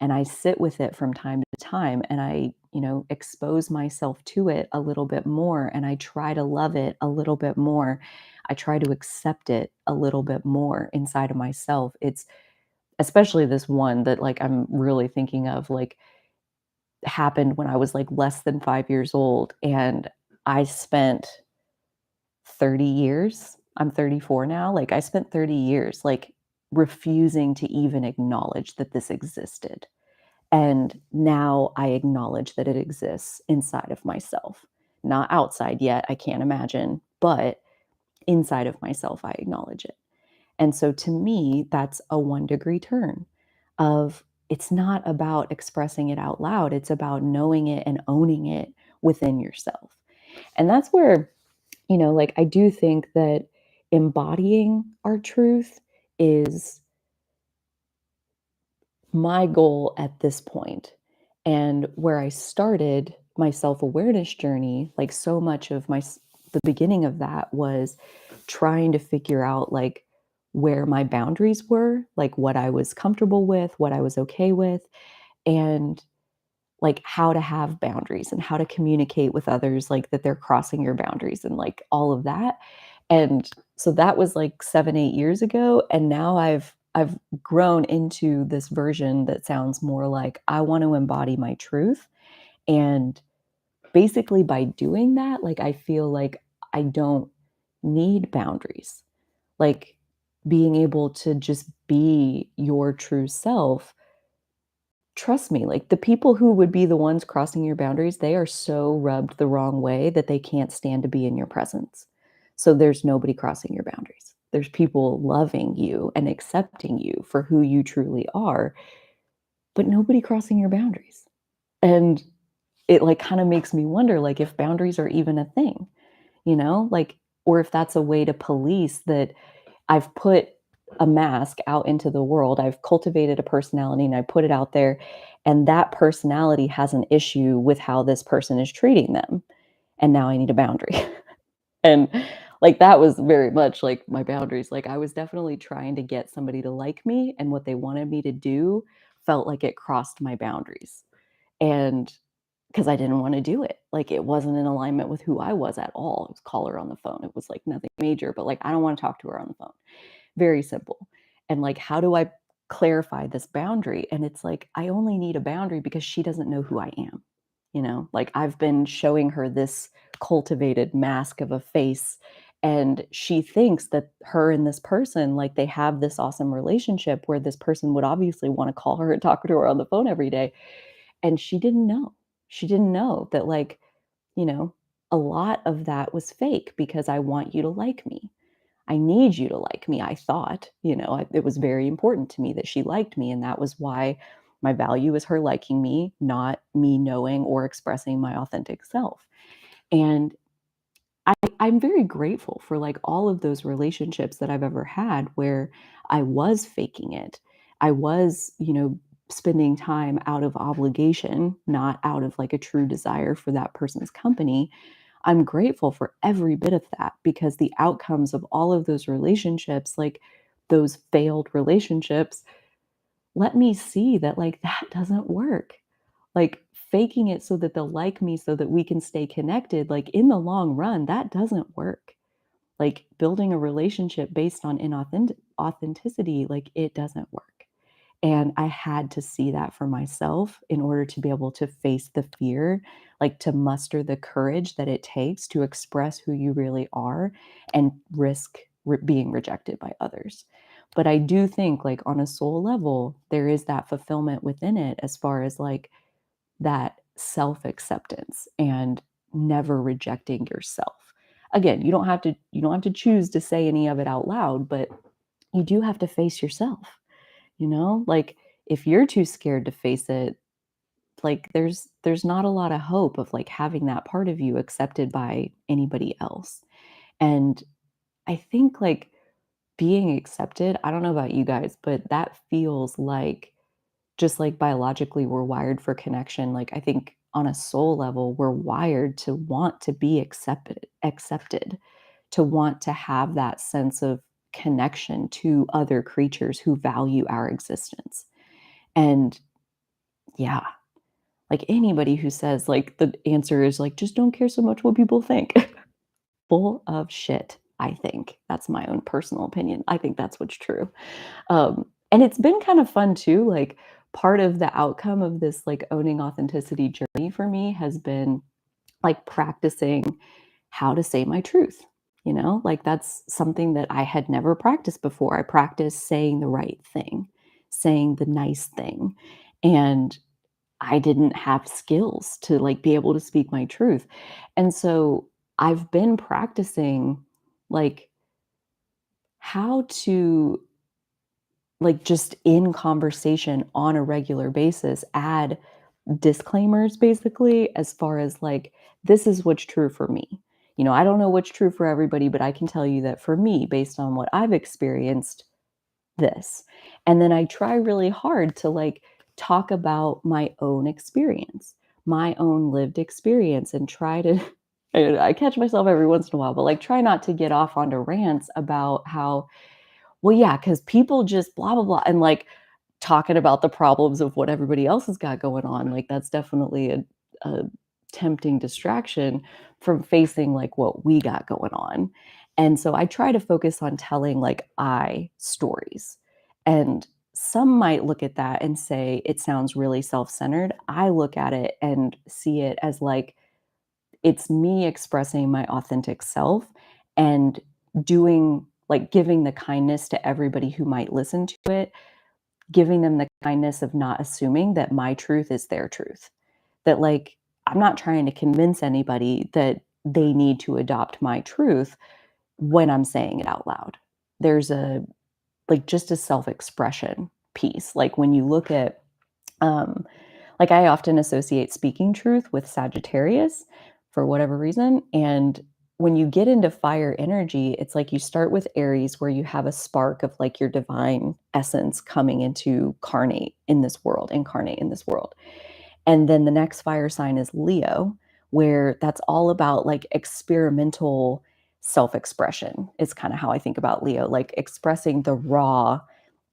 and I sit with it from time to time and I, expose myself to it a little bit more and I try to love it a little bit more. I try to accept it a little bit more inside of myself. It's especially this one that like I'm really thinking of like happened when I was like less than 5 years old and I spent 30 years. I'm 34 now. Like I spent 30 years like refusing to even acknowledge that this existed. And now I acknowledge that it exists inside of myself. Not outside yet, I can't imagine, but inside of myself, I acknowledge it. And so to me, that's a 1 degree turn of it's not about expressing it out loud, it's about knowing it and owning it within yourself. And that's where, like I do think that embodying our truth is my goal at this point and where I started my self-awareness journey, like so much of the beginning of that was trying to figure out like where my boundaries were, like what I was comfortable with, what I was okay with, and like how to have boundaries and how to communicate with others like that they're crossing your boundaries and like all of that. And so that was like 7, 8 years ago and now I've grown into this version that sounds more like I want to embody my truth and basically by doing that like I feel like I don't need boundaries. Like being able to just be your true self trust me, like, the people who would be the ones crossing your boundaries, they are so rubbed the wrong way that they can't stand to be in your presence. So there's nobody crossing your boundaries. There's people loving you and accepting you for who you truly are, but nobody crossing your boundaries. And it, like, kinda makes me wonder, like, if boundaries are even a thing, like, or if that's a way to police that I've put a mask out into the world. I've cultivated a personality and I put it out there, and that personality has an issue with how this person is treating them. And now I need a boundary. And like that was very much like my boundaries. Like I was definitely trying to get somebody to like me, and what they wanted me to do felt like it crossed my boundaries. And because I didn't want to do it. Like it wasn't in alignment with who I was at all. It was call her on the phone. It was like nothing major, but like I don't want to talk to her on the phone. Very simple. And like, how do I clarify this boundary? And it's like, I only need a boundary because she doesn't know who I am. Like I've been showing her this cultivated mask of a face. And she thinks that her and this person, like they have this awesome relationship where this person would obviously want to call her and talk to her on the phone every day. And she didn't know. She didn't know that, like, you know, a lot of that was fake because I want you to like me. I need you to like me, I thought, it was very important to me that she liked me. And that was why my value is her liking me, not me knowing or expressing my authentic self. And I'm very grateful for like all of those relationships that I've ever had where I was faking it. I was, spending time out of obligation, not out of like a true desire for that person's company. I'm grateful for every bit of that because the outcomes of all of those relationships, like those failed relationships, let me see that like that doesn't work. Like faking it so that they'll like me so that we can stay connected, like in the long run, that doesn't work. Like building a relationship based on authenticity, like it doesn't work. And I had to see that for myself in order to be able to face the fear, like to muster the courage that it takes to express who you really are and risk being rejected by others. But I do think, like, on a soul level, there is that fulfillment within it as far as like that self acceptance and never rejecting yourself. Again, you don't have to choose to say any of it out loud, but you do have to face yourself. Like, if you're too scared to face it, like, there's not a lot of hope of, like, having that part of you accepted by anybody else. And I think, like, being accepted, I don't know about you guys, but that feels like just like biologically we're wired for connection, like, I think on a soul level, we're wired to want to be accepted, to want to have that sense of connection to other creatures who value our existence. And yeah, like anybody who says like the answer is like, just don't care so much what people think. Full of shit, I think. That's my own personal opinion. I think that's what's true. And it's been kind of fun too. Like part of the outcome of this like owning authenticity journey for me has been like practicing how to say my truth. Like that's something that I had never practiced before. I practiced saying the right thing, saying the nice thing. And I didn't have skills to like be able to speak my truth. And so I've been practicing like how to like just in conversation on a regular basis add disclaimers basically as far as like this is what's true for me. I don't know what's true for everybody, but I can tell you that for me based on what I've experienced this. And then I try really hard to like talk about my own experience, my own lived experience, and try to and I catch myself every once in a while, but like try not to get off onto rants about how, well, yeah, because people just blah, blah, blah. And like talking about the problems of what everybody else has got going on. Like that's definitely a tempting distraction from facing like what we got going on. And so I try to focus on telling like I stories. And some might look at that and say it sounds really self-centered. I look at it and see it as like it's me expressing my authentic self and doing like giving the kindness to everybody who might listen to it giving them the kindness of not assuming that my truth is their truth. That, like, I'm not trying to convince anybody that they need to adopt my truth when I'm saying it out loud. There's a like, just a self-expression piece. Like, when you look at, um like, I often associate speaking truth with Sagittarius for whatever reason, and when you get into fire energy, it's like you start with Aries where you have a spark of, like, your divine essence coming into carnate in this world incarnate in this world. And then the next fire sign is Leo, where that's all about like experimental self-expression, is kind of how I think about Leo, like expressing the raw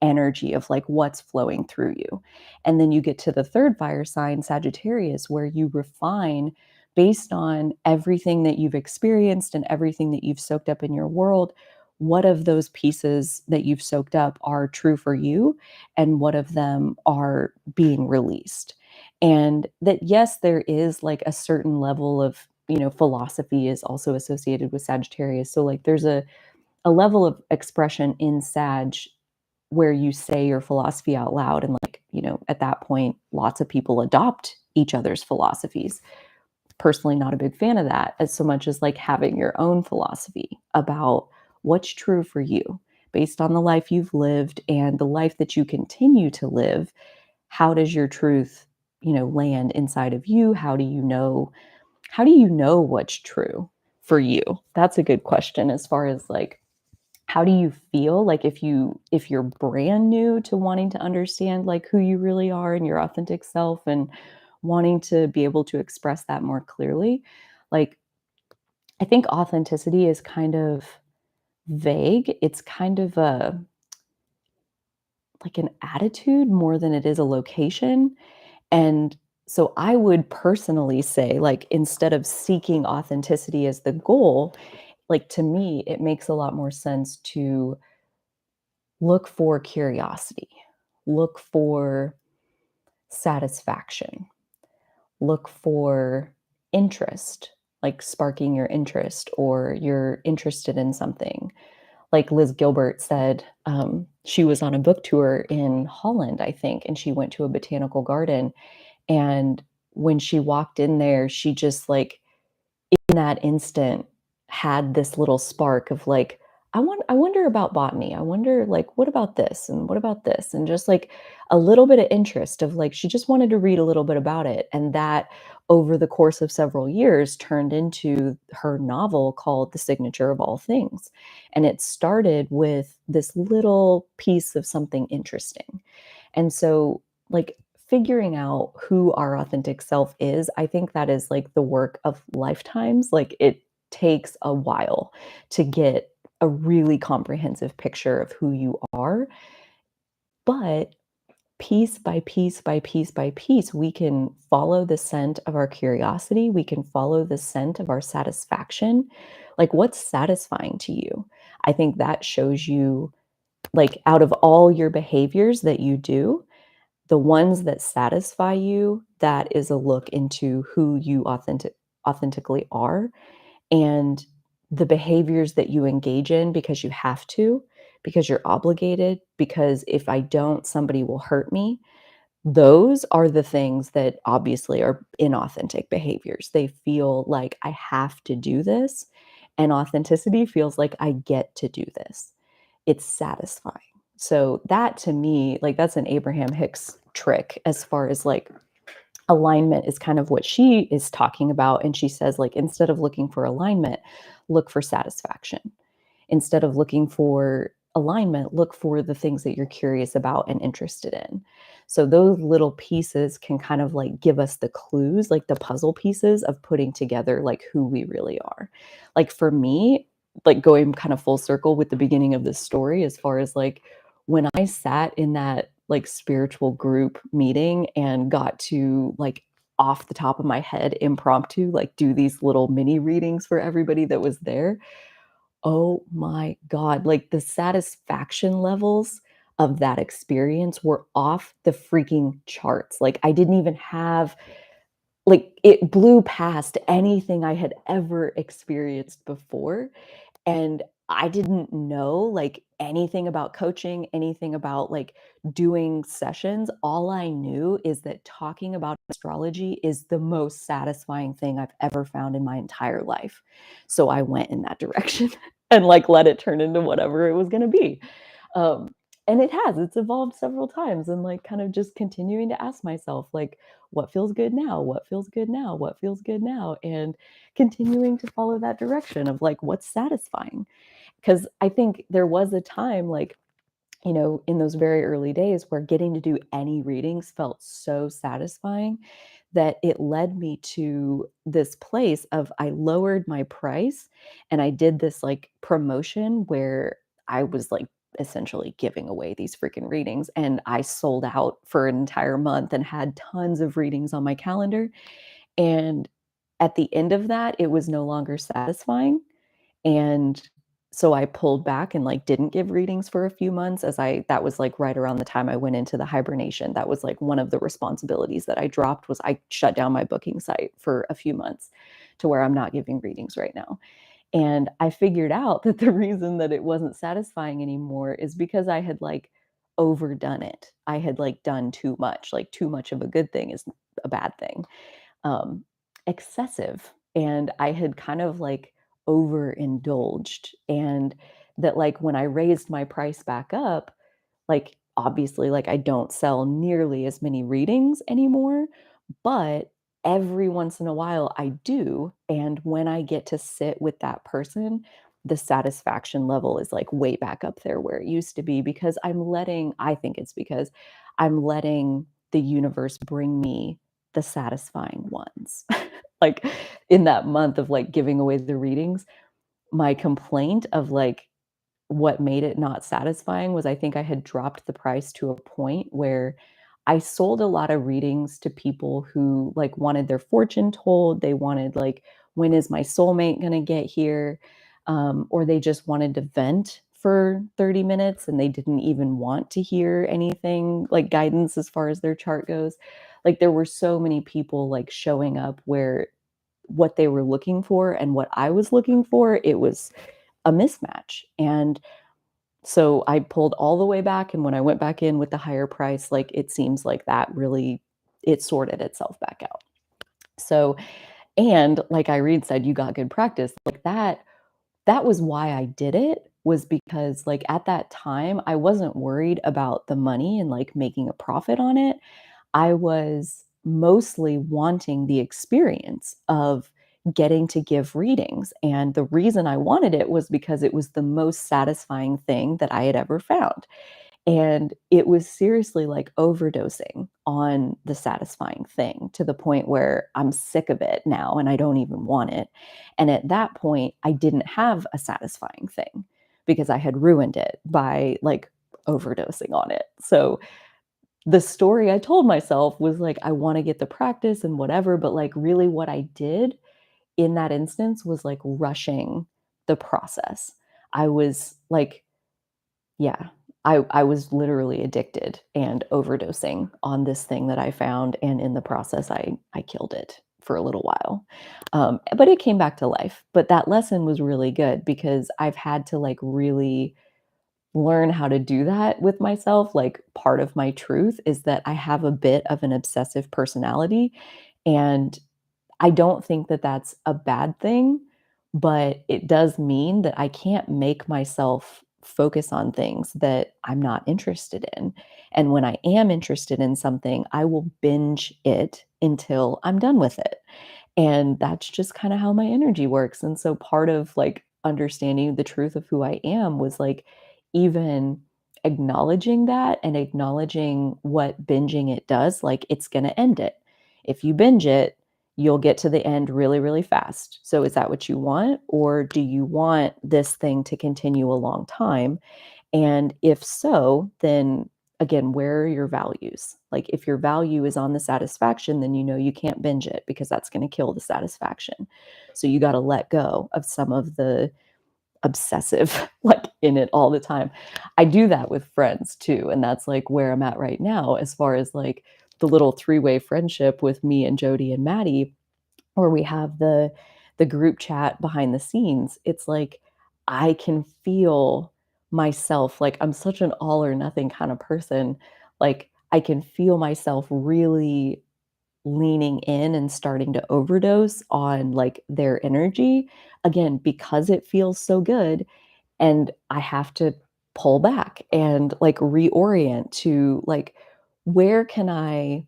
energy of like what's flowing through you. And then you get to the third fire sign, Sagittarius, where you refine based on everything that you've experienced and everything that you've soaked up in your world. What of those pieces that you've soaked up are true for you, and what of them are being released? And that, yes, there is like a certain level of, philosophy is also associated with Sagittarius. So like there's a level of expression in Sag where you say your philosophy out loud, and like, at that point lots of people adopt each other's philosophies. Personally, not a big fan of that as so much as like having your own philosophy about what's true for you based on the life you've lived and the life that you continue to live. How does your truth, land inside of you? How do you know what's true for you? That's a good question as far as like, how do you feel like if you're brand new to wanting to understand like who you really are and your authentic self and wanting to be able to express that more clearly? Like, I think authenticity is kind of vague. It's kind of a like an attitude more than it is a location. And so I would personally say, like, instead of seeking authenticity as the goal, like, to me, it makes a lot more sense to look for curiosity, look for satisfaction, look for interest, like sparking your interest or you're interested in something. Like Liz Gilbert said, she was on a book tour in Holland, I think, and she went to a botanical garden. And when she walked in there, she just like in that instant had this little spark of like, I wonder about botany. I wonder like what about this and what about this? And just like a little bit of interest of like she just wanted to read a little bit about it. And that over the course of several years turned into her novel called The Signature of All Things. And it started with this little piece of something interesting. And so, like, figuring out who our authentic self is, I think that is like the work of lifetimes. Like, it takes a while to get a really comprehensive picture of who you are. But piece by piece by piece by piece, we can follow the scent of our curiosity. We can follow the scent of our satisfaction. Like, what's satisfying to you? I think that shows you, like, out of all your behaviors that you do, the ones that satisfy you, that is a look into who you authentically are, and the behaviors that you engage in because you have to, because you're obligated, because if I don't, somebody will hurt me. Those are the things that obviously are inauthentic behaviors. They feel like I have to do this, and authenticity feels like I get to do this. It's satisfying. So that to me, like that's an Abraham Hicks trick as far as like alignment is kind of what she is talking about. And she says, like, instead of looking for alignment, look for satisfaction. Instead of looking for alignment, look for the things that you're curious about and interested in. So those little pieces can kind of like give us the clues, like the puzzle pieces of putting together like who we really are. Like for me, like going kind of full circle with the beginning of this story, as far as like when I sat in that like spiritual group meeting and got to like off the top of my head impromptu like do these little mini readings for everybody that was there. Oh my god, like, the satisfaction levels of that experience were off the freaking charts. Like, I didn't even have like, it blew past anything I had ever experienced before, and I didn't know, like, anything about coaching, anything about, like, doing sessions. All I knew is that talking about astrology is the most satisfying thing I've ever found in my entire life. So I went in that direction and, like, let it turn into whatever it was gonna be. Um, and it's evolved several times and, like, kind of just continuing to ask myself, like, "What feels good now? What feels good now? What feels good now?" And continuing to follow that direction of, like, what's satisfying. 'Cause I think there was a time, like, in those very early days where getting to do any readings felt so satisfying that it led me to this place of I lowered my price and I did this, like, promotion where I was, like, essentially giving away these freaking readings, and I sold out for an entire month and had tons of readings on my calendar, and at the end of that, it was no longer satisfying, and so I pulled back and, like, didn't give readings for a few months as I that was, like, right around the time I went into the hibernation. That was, like, one of the responsibilities that I dropped was I shut down my booking site for a few months to where I'm not giving readings right now. And I figured out that the reason that it wasn't satisfying anymore is because I had, like, overdone it. I had, like, done too much. Like, too much of a good thing is a bad thing. um, Excessive. And I had kind of like overindulged. And that, like, when I raised my price back up, like, obviously, like, I don't sell nearly as many readings anymore, but every once in a while I do. And when I get to sit with that person, the satisfaction level is like way back up there where it used to be because I think it's because I'm letting the universe bring me the satisfying ones. Like in that month of like giving away the readings, my complaint of like what made it not satisfying was I think I had dropped the price to a point where I sold a lot of readings to people who, like, wanted their fortune told, they wanted, like, "When is my soulmate gonna get here?" Or they just wanted to vent for 30 minutes, and they didn't even want to hear anything, like, guidance as far as their chart goes. Like, there were so many people, like, showing up where what they were looking for and what I was looking for, it was a mismatch, and so I pulled all the way back, and when I went back in with the higher price, like, it seems like that really it sorted itself back out. So and like Irene said, you got good practice. Like, that was why I did it, was because, like, at that time, I wasn't worried about the money and, like, making a profit on it. I was mostly wanting the experience of getting to give readings, and the reason I wanted it was because it was the most satisfying thing that I had ever found, and it was seriously like overdosing on the satisfying thing to the point where I'm sick of it now and I don't even want it, and at that point, I didn't have a satisfying thing because I had ruined it by, like, overdosing on it. So the story I told myself was like, I wanna get the practice and whatever, but, like, really what I did in that instance was, like, rushing the process. I was, like yeah, I was literally addicted and overdosing on this thing that I found, and in the process, I killed it for a little while. But it came back to life. But that lesson was really good because I've had to, like, really learn how to do that with myself. Like, part of my truth is that I have a bit of an obsessive personality, and I don't think that that's a bad thing, but it does mean that I can't make myself focus on things that I'm not interested in. And when I am interested in something, I will binge it until I'm done with it. And that's just kind of how my energy works. And so part of like understanding the truth of who I am was like even acknowledging that and acknowledging what binging it does, like it's going to end it. If you binge it, you'll get to the end really, really fast. So is that what you want? Or do you want this thing to continue a long time? And if so, then again, where are your values? Like if your value is on the satisfaction, then you know you can't binge it because that's going to kill the satisfaction. So you got to let go of some of the obsessive, like in it all the time. I do that with friends too. And that's like where I'm at right now, as far as like the little three-way friendship with me and Jody and Maddie, where we have the group chat behind the scenes. It's like I can feel myself, like, I'm such an all or nothing kind of person, like, I can feel myself really leaning in and starting to overdose on, like, their energy, again, because it feels so good, and I have to pull back and, like, reorient to, like, where can I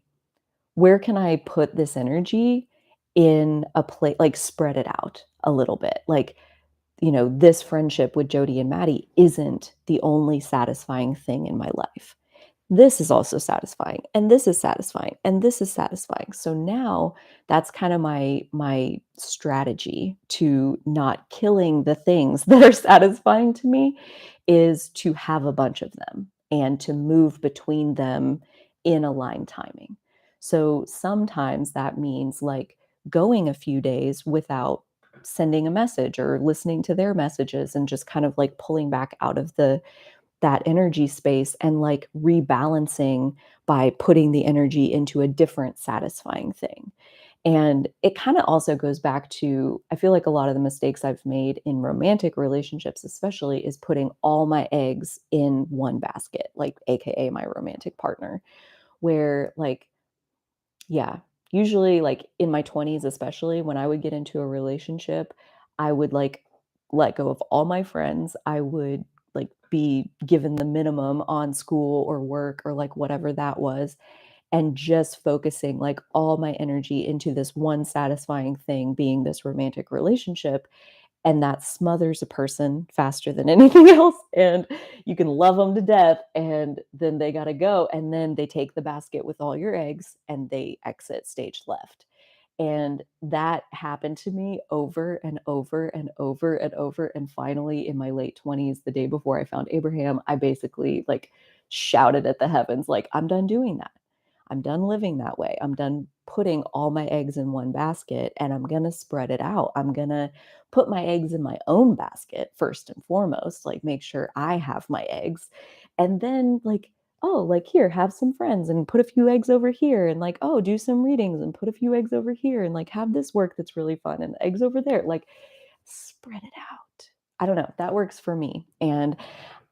where can I put this energy in a place, like, spread it out a little bit, like, this friendship with Jody and Maddie isn't the only satisfying thing in my life. This is also satisfying, and this is satisfying, and this is satisfying. So now that's kind of my strategy to not killing the things that are satisfying to me is to have a bunch of them and to move between them in aligned timing. So sometimes that means like going a few days without sending a message or listening to their messages and just kind of like pulling back out of that energy space and like rebalancing by putting the energy into a different satisfying thing. And it kind of also goes back to, I feel like a lot of the mistakes I've made in romantic relationships, especially, is putting all my eggs in one basket, like AKA my romantic partner, where like yeah. Usually, like, in my 20s, especially, when I would get into a relationship, I would, like, let go of all my friends. I would, like, be given the minimum on school or work or, like, whatever that was, and just focusing, like, all my energy into this one satisfying thing being this romantic relationship, and that smothers a person faster than anything else, and you can love them to death, and then they gotta go, and then they take the basket with all your eggs, and they exit stage left, and that happened to me over and over and over and over, and finally, in my late 20s, the day before I found Abraham, I basically, like, shouted at the heavens, like, "I'm done doing that. I'm done living that way. I'm done putting all my eggs in one basket, and I'm gonna spread it out. I'm gonna put my eggs in my own basket first and foremost, like, make sure I have my eggs, and then, like, oh, like, here, have some friends and put a few eggs over here, and, like, oh, do some readings and put a few eggs over here, and, like, have this work that's really fun and eggs over there, like, spread it out. I don't know, that works for me, and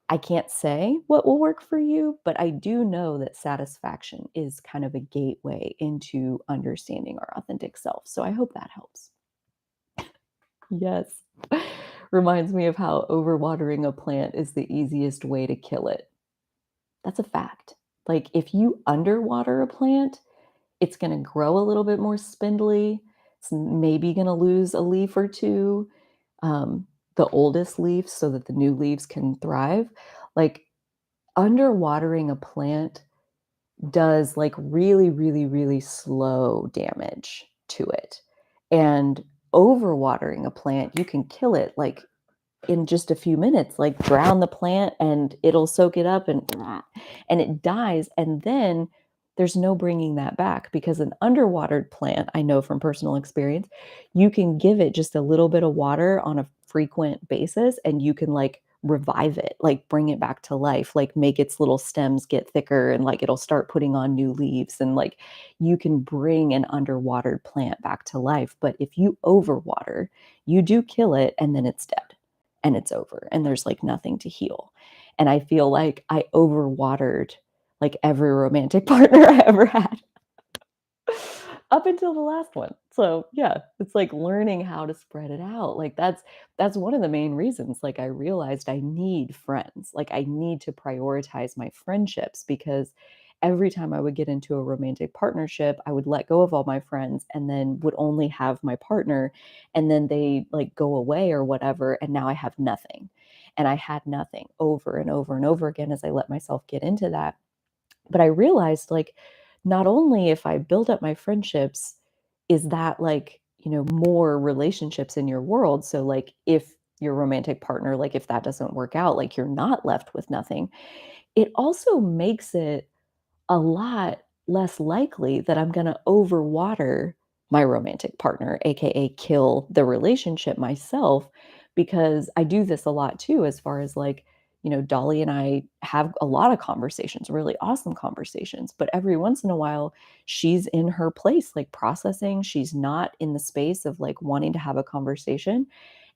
I can't say what will work for you, but I do know that satisfaction is kind of a gateway into understanding our authentic self, so I hope that helps. Yes. Reminds me of how overwatering a plant is the easiest way to kill it. That's a fact. Like, if you underwater a plant, it's gonna grow a little bit more spindly. It's maybe gonna lose a leaf or 2, the oldest leaves so that the new leaves can thrive. Like, underwatering a plant does, like, really, really, really slow damage to it, and overwatering a plant, you can kill it, like, in just a few minutes, like, drown the plant and it'll soak it up and it dies, and then there's no bringing that back because an underwatered plant, I know from personal experience, you can give it just a little bit of water on a frequent basis, and you can, like, revive it, like, bring it back to life, like, make its little stems get thicker, and, like, it'll start putting on new leaves, and, like, you can bring an underwatered plant back to life, but if you overwater, you do kill it, and then it's dead and it's over and there's like nothing to heal. And I feel like I overwatered like every romantic partner I ever had up until the last one. So, yeah, it's like learning how to spread it out. Like that's one of the main reasons like I realized I need friends. Like I need to prioritize my friendships because every time I would get into a romantic partnership, I would let go of all my friends and then would only have my partner and then they like go away or whatever and now I have nothing. And I had nothing over and over and over again as I let myself get into that. But I realized, like, not only if I build up my friendships, is that, like, more relationships in your world. So, like, if your romantic partner, like, if that doesn't work out, like, you're not left with nothing. It also makes it a lot less likely that I'm gonna overwater my romantic partner, AKA kill the relationship myself, because I do this a lot too, as far as like, Dolly and I have a lot of conversations, really awesome conversations, but every once in a while, she's in her place, like processing. She's not in the space of like wanting to have a conversation.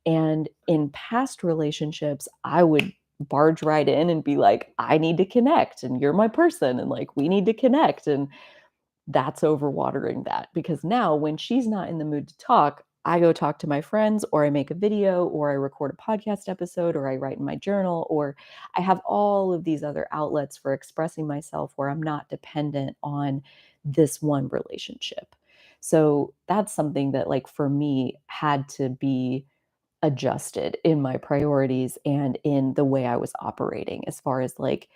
And in past relationships, I would barge right in and be like, I need to connect and you're my person and like we need to connect. And that's overwatering that because now when she's not in the mood to talk, I go talk to my friends or I make a video or I record a podcast episode or I write in my journal or I have all of these other outlets for expressing myself where I'm not dependent on this one relationship. So that's something that like for me had to be adjusted in my priorities and in the way I was operating as far as like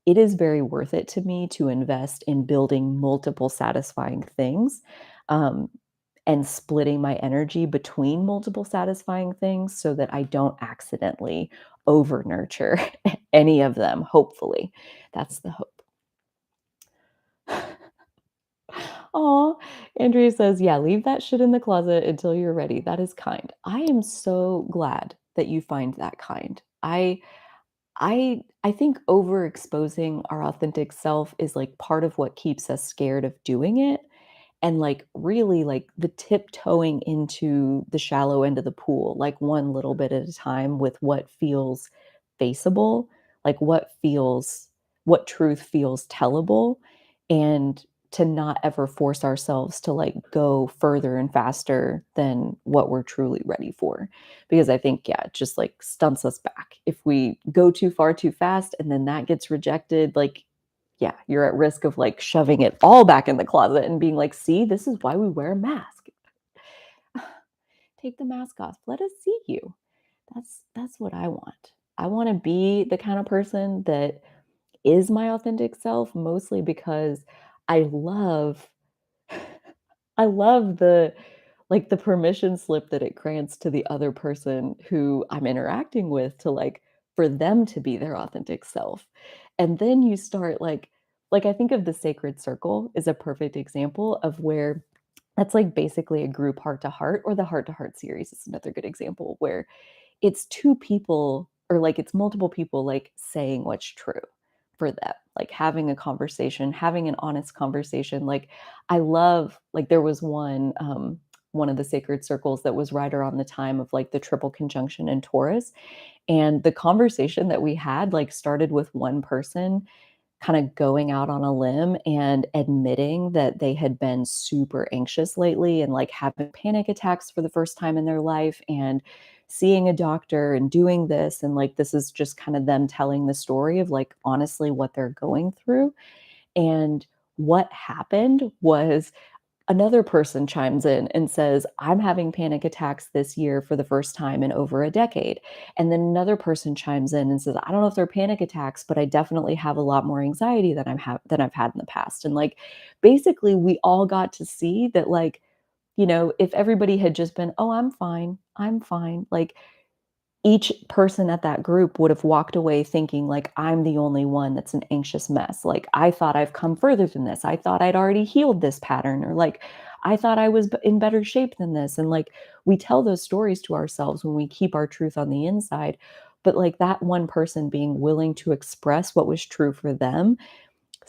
it is very worth it to me to invest in building multiple satisfying things, um, and splitting my energy between multiple satisfying things so that I don't accidentally over nurture any of them, hopefully. That's the hope. Aw, Andrea says, "Yeah, leave that shit in the closet until you're ready." That is kind. I am so glad that you find that kind. I think overexposing our authentic self is, like, part of what keeps us scared of doing it, and, like, really, like, the tiptoeing into the shallow end of the pool, like, one little bit at a time with what feels faceable, like, what truth feels tellable, and to not ever force ourselves to, like, go further and faster than what we're truly ready for. Because I think, yeah, it just, like, stunts us back. If we go too far too fast and then that gets rejected, like, yeah, you're at risk of, like, shoving it all back in the closet and being like, "See, this is why we wear a mask. Take the mask off. Let us see you." That's what I want. I wanna be the kind of person that is my authentic self, mostly because I love I love the like, the permission slip that it grants to the other person who I'm interacting with to, like for them to be their authentic self. And then you start, I think of the sacred circle is a perfect example of where that's, like, basically a group heart to heart, or the heart to heart series is another good example where it's 2 people or, like, it's multiple people, like, saying what's true for them, like, having a conversation, having an honest conversation, like, I love like, there was one of the sacred circles that was right around the time of, like, the triple conjunction in Taurus, and the conversation that we had, like, started with one person kinda going out on a limb and admitting that they had been super anxious lately and, like, having panic attacks for the first time in their life and seeing a doctor and doing this, and, like, this is just kind of them telling the story of, like, honestly what they're going through, and what happened was another person chimes in and says, "I'm having panic attacks this year for the first time in over a decade." And then another person chimes in and says, "I don't know if they're panic attacks, but I definitely have a lot more anxiety than I've had in the past." And like basically we all got to see that like, if everybody had just been, "Oh, I'm fine. I'm fine." Like each person at that group would have walked away thinking like I'm the only one that's an anxious mess. Like I thought I've come further than this. I thought I'd already healed this pattern, or like I thought I was in better shape than this. And like we tell those stories to ourselves when we keep our truth on the inside. But like that one person being willing to express what was true for them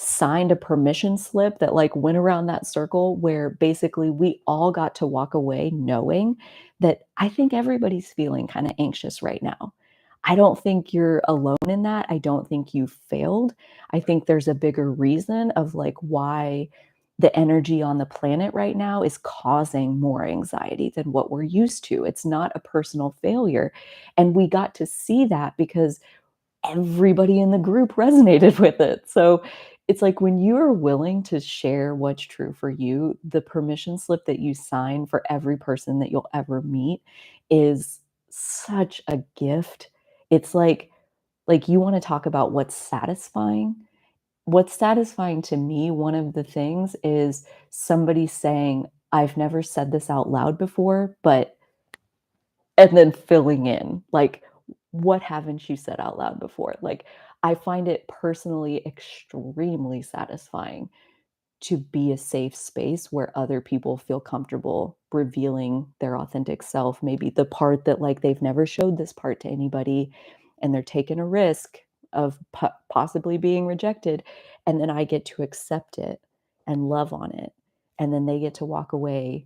signed a permission slip that like went around that circle where basically we all got to walk away knowing that I think everybody's feeling kind of anxious right now. I don't think you're alone in that. I don't think you failed. I think there's a bigger reason of like why the energy on the planet right now is causing more anxiety than what we're used to. It's not a personal failure. And we got to see that because everybody in the group resonated with it. So it's like when you are willing to share what's true for you, the permission slip that you sign for every person that you'll ever meet is such a gift. It's like you want to talk about what's satisfying. What's satisfying to me, one of the things is somebody saying, "I've never said this out loud before, but," and then filling in, like, what haven't you said out loud before? Like, I find it personally extremely satisfying to be a safe space where other people feel comfortable revealing their authentic self, maybe the part that, like, they've never showed this part to anybody, and they're taking a risk of possibly being rejected, and then I get to accept it and love on it, and then they get to walk away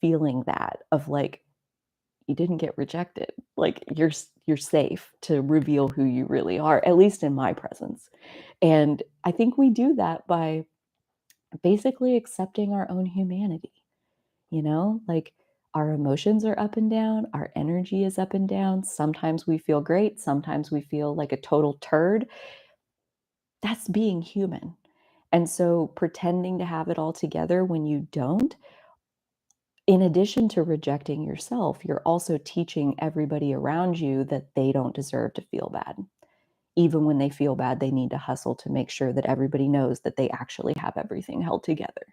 feeling that of, like, you didn't get rejected. Like, you're safe to reveal who you really are, at least in my presence. And I think we do that by basically accepting our own humanity, you know? Like, our emotions are up and down, our energy is up and down. Sometimes we feel great, sometimes we feel like a total turd. That's being human. And so pretending to have it all together when you don't, in addition to rejecting yourself, you're also teaching everybody around you that they don't deserve to feel bad. Even when they feel bad, they need to hustle to make sure that everybody knows that they actually have everything held together.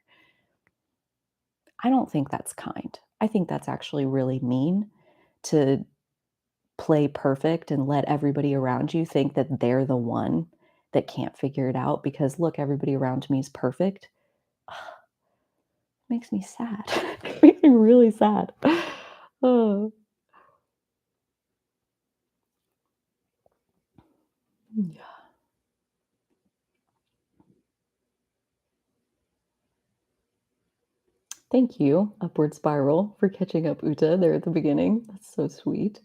I don't think that's kind. I think that's actually really mean to play perfect and let everybody around you think that they're the one that can't figure it out because look, everybody around me is perfect. Makes me sad. Makes me really sad. Oh, yeah. Thank you, Upward Spiral, for catching up Uta there at the beginning. That's so sweet.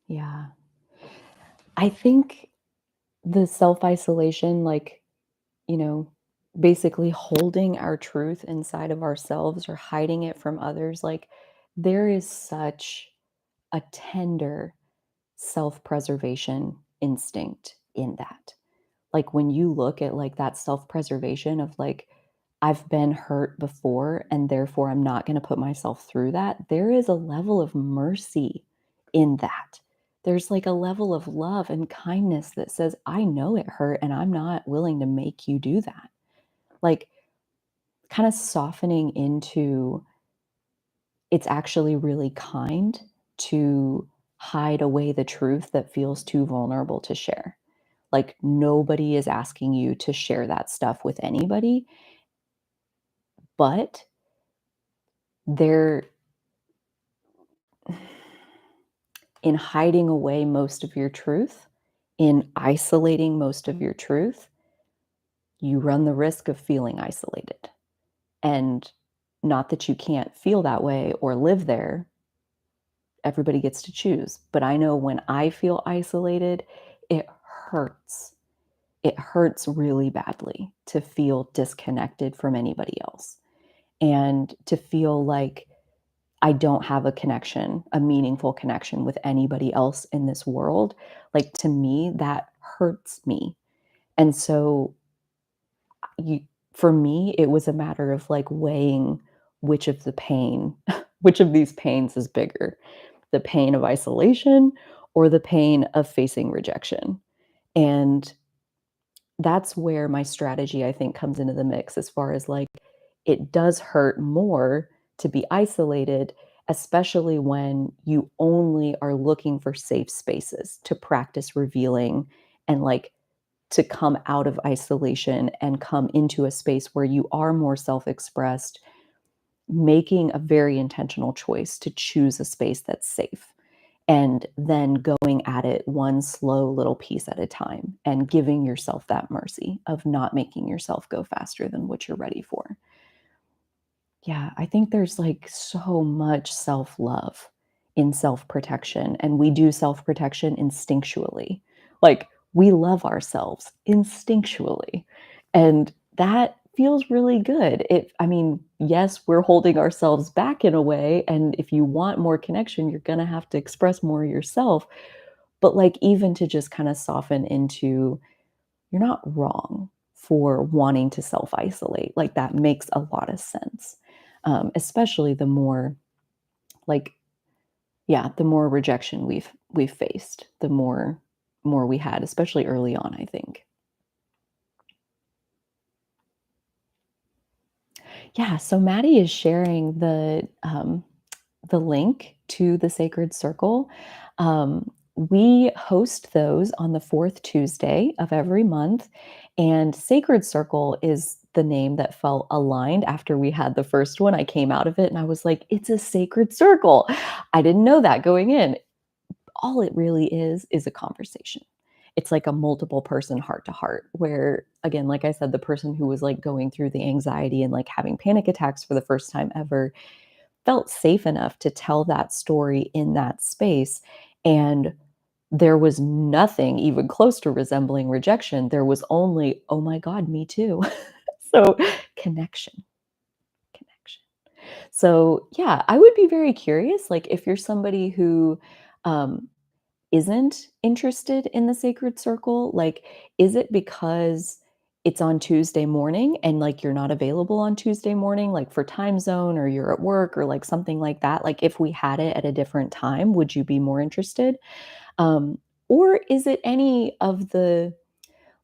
Yeah. I think the self-isolation, like, you know, basically holding our truth inside of ourselves or hiding it from others, like, there is such a tender self-preservation instinct in that. Like, when you look at, like, that self-preservation of, like, I've been hurt before, and therefore I'm not gonna put myself through that, there is a level of mercy in that. There's, like, a level of love and kindness that says, "I know it hurt, and I'm not willing to make you do that." Like, kinda softening into, it's actually really kind to hide away the truth that feels too vulnerable to share. Like, nobody is asking you to share that stuff with anybody, but they're in hiding away most of your truth, in isolating most of your truth, you run the risk of feeling isolated. And not that you can't feel that way or live there, everybody gets to choose. But I know when I feel isolated, it hurts. It hurts really badly to feel disconnected from anybody else and to feel like I don't have a connection, a meaningful connection with anybody else in this world. Like, to me, that hurts me. And so you for me, it was a matter of, like, weighing which of the pain which of these pains is bigger, the pain of isolation or the pain of facing rejection. And that's where my strategy, I think, comes into the mix as far as, like, it does hurt more to be isolated, especially when you only are looking for safe spaces to practice revealing and, like, to come out of isolation and come into a space where you are more self-expressed, making a very intentional choice to choose a space that's safe, and then going at it one slow little piece at a time and giving yourself that mercy of not making yourself go faster than what you're ready for. Yeah, I think there's, like, so much self-love in self-protection, and we do self-protection instinctually. Like, we love ourselves instinctually, and that feels really good. I mean, yes, we're holding ourselves back in a way, and if you want more connection, you're gonna have to express more yourself, but, like, even to just kinda soften into, you're not wrong for wanting to self-isolate, like, that makes a lot of sense, especially the more, like, yeah, the more rejection we've faced, the more we had, especially early on, I think. Yeah, so Maddie is sharing the link to the Sacred Circle. Um, We host those on the fourth Tuesday of every month, and Sacred Circle is the name that felt aligned after we had the first one. I came out of it and I was like, "It's a sacred circle." I didn't know that going in. All it really is a conversation. It's like a multiple person heart to heart where, again, like I said, the person who was, like, going through the anxiety and, like, having panic attacks for the first time ever felt safe enough to tell that story in that space, and there was nothing even close to resembling rejection. There was only, "Oh my god, me too." So, connection, connection. So, yeah, I would be very curious, like, if you're somebody who, um, isn't interested in the sacred circle, like, is it because it's on Tuesday morning and, like, you're not available on Tuesday morning, like, for time zone or you're at work or, like, something like that? Like, if we had it at a different time, would you be more interested? Um, or is it any of the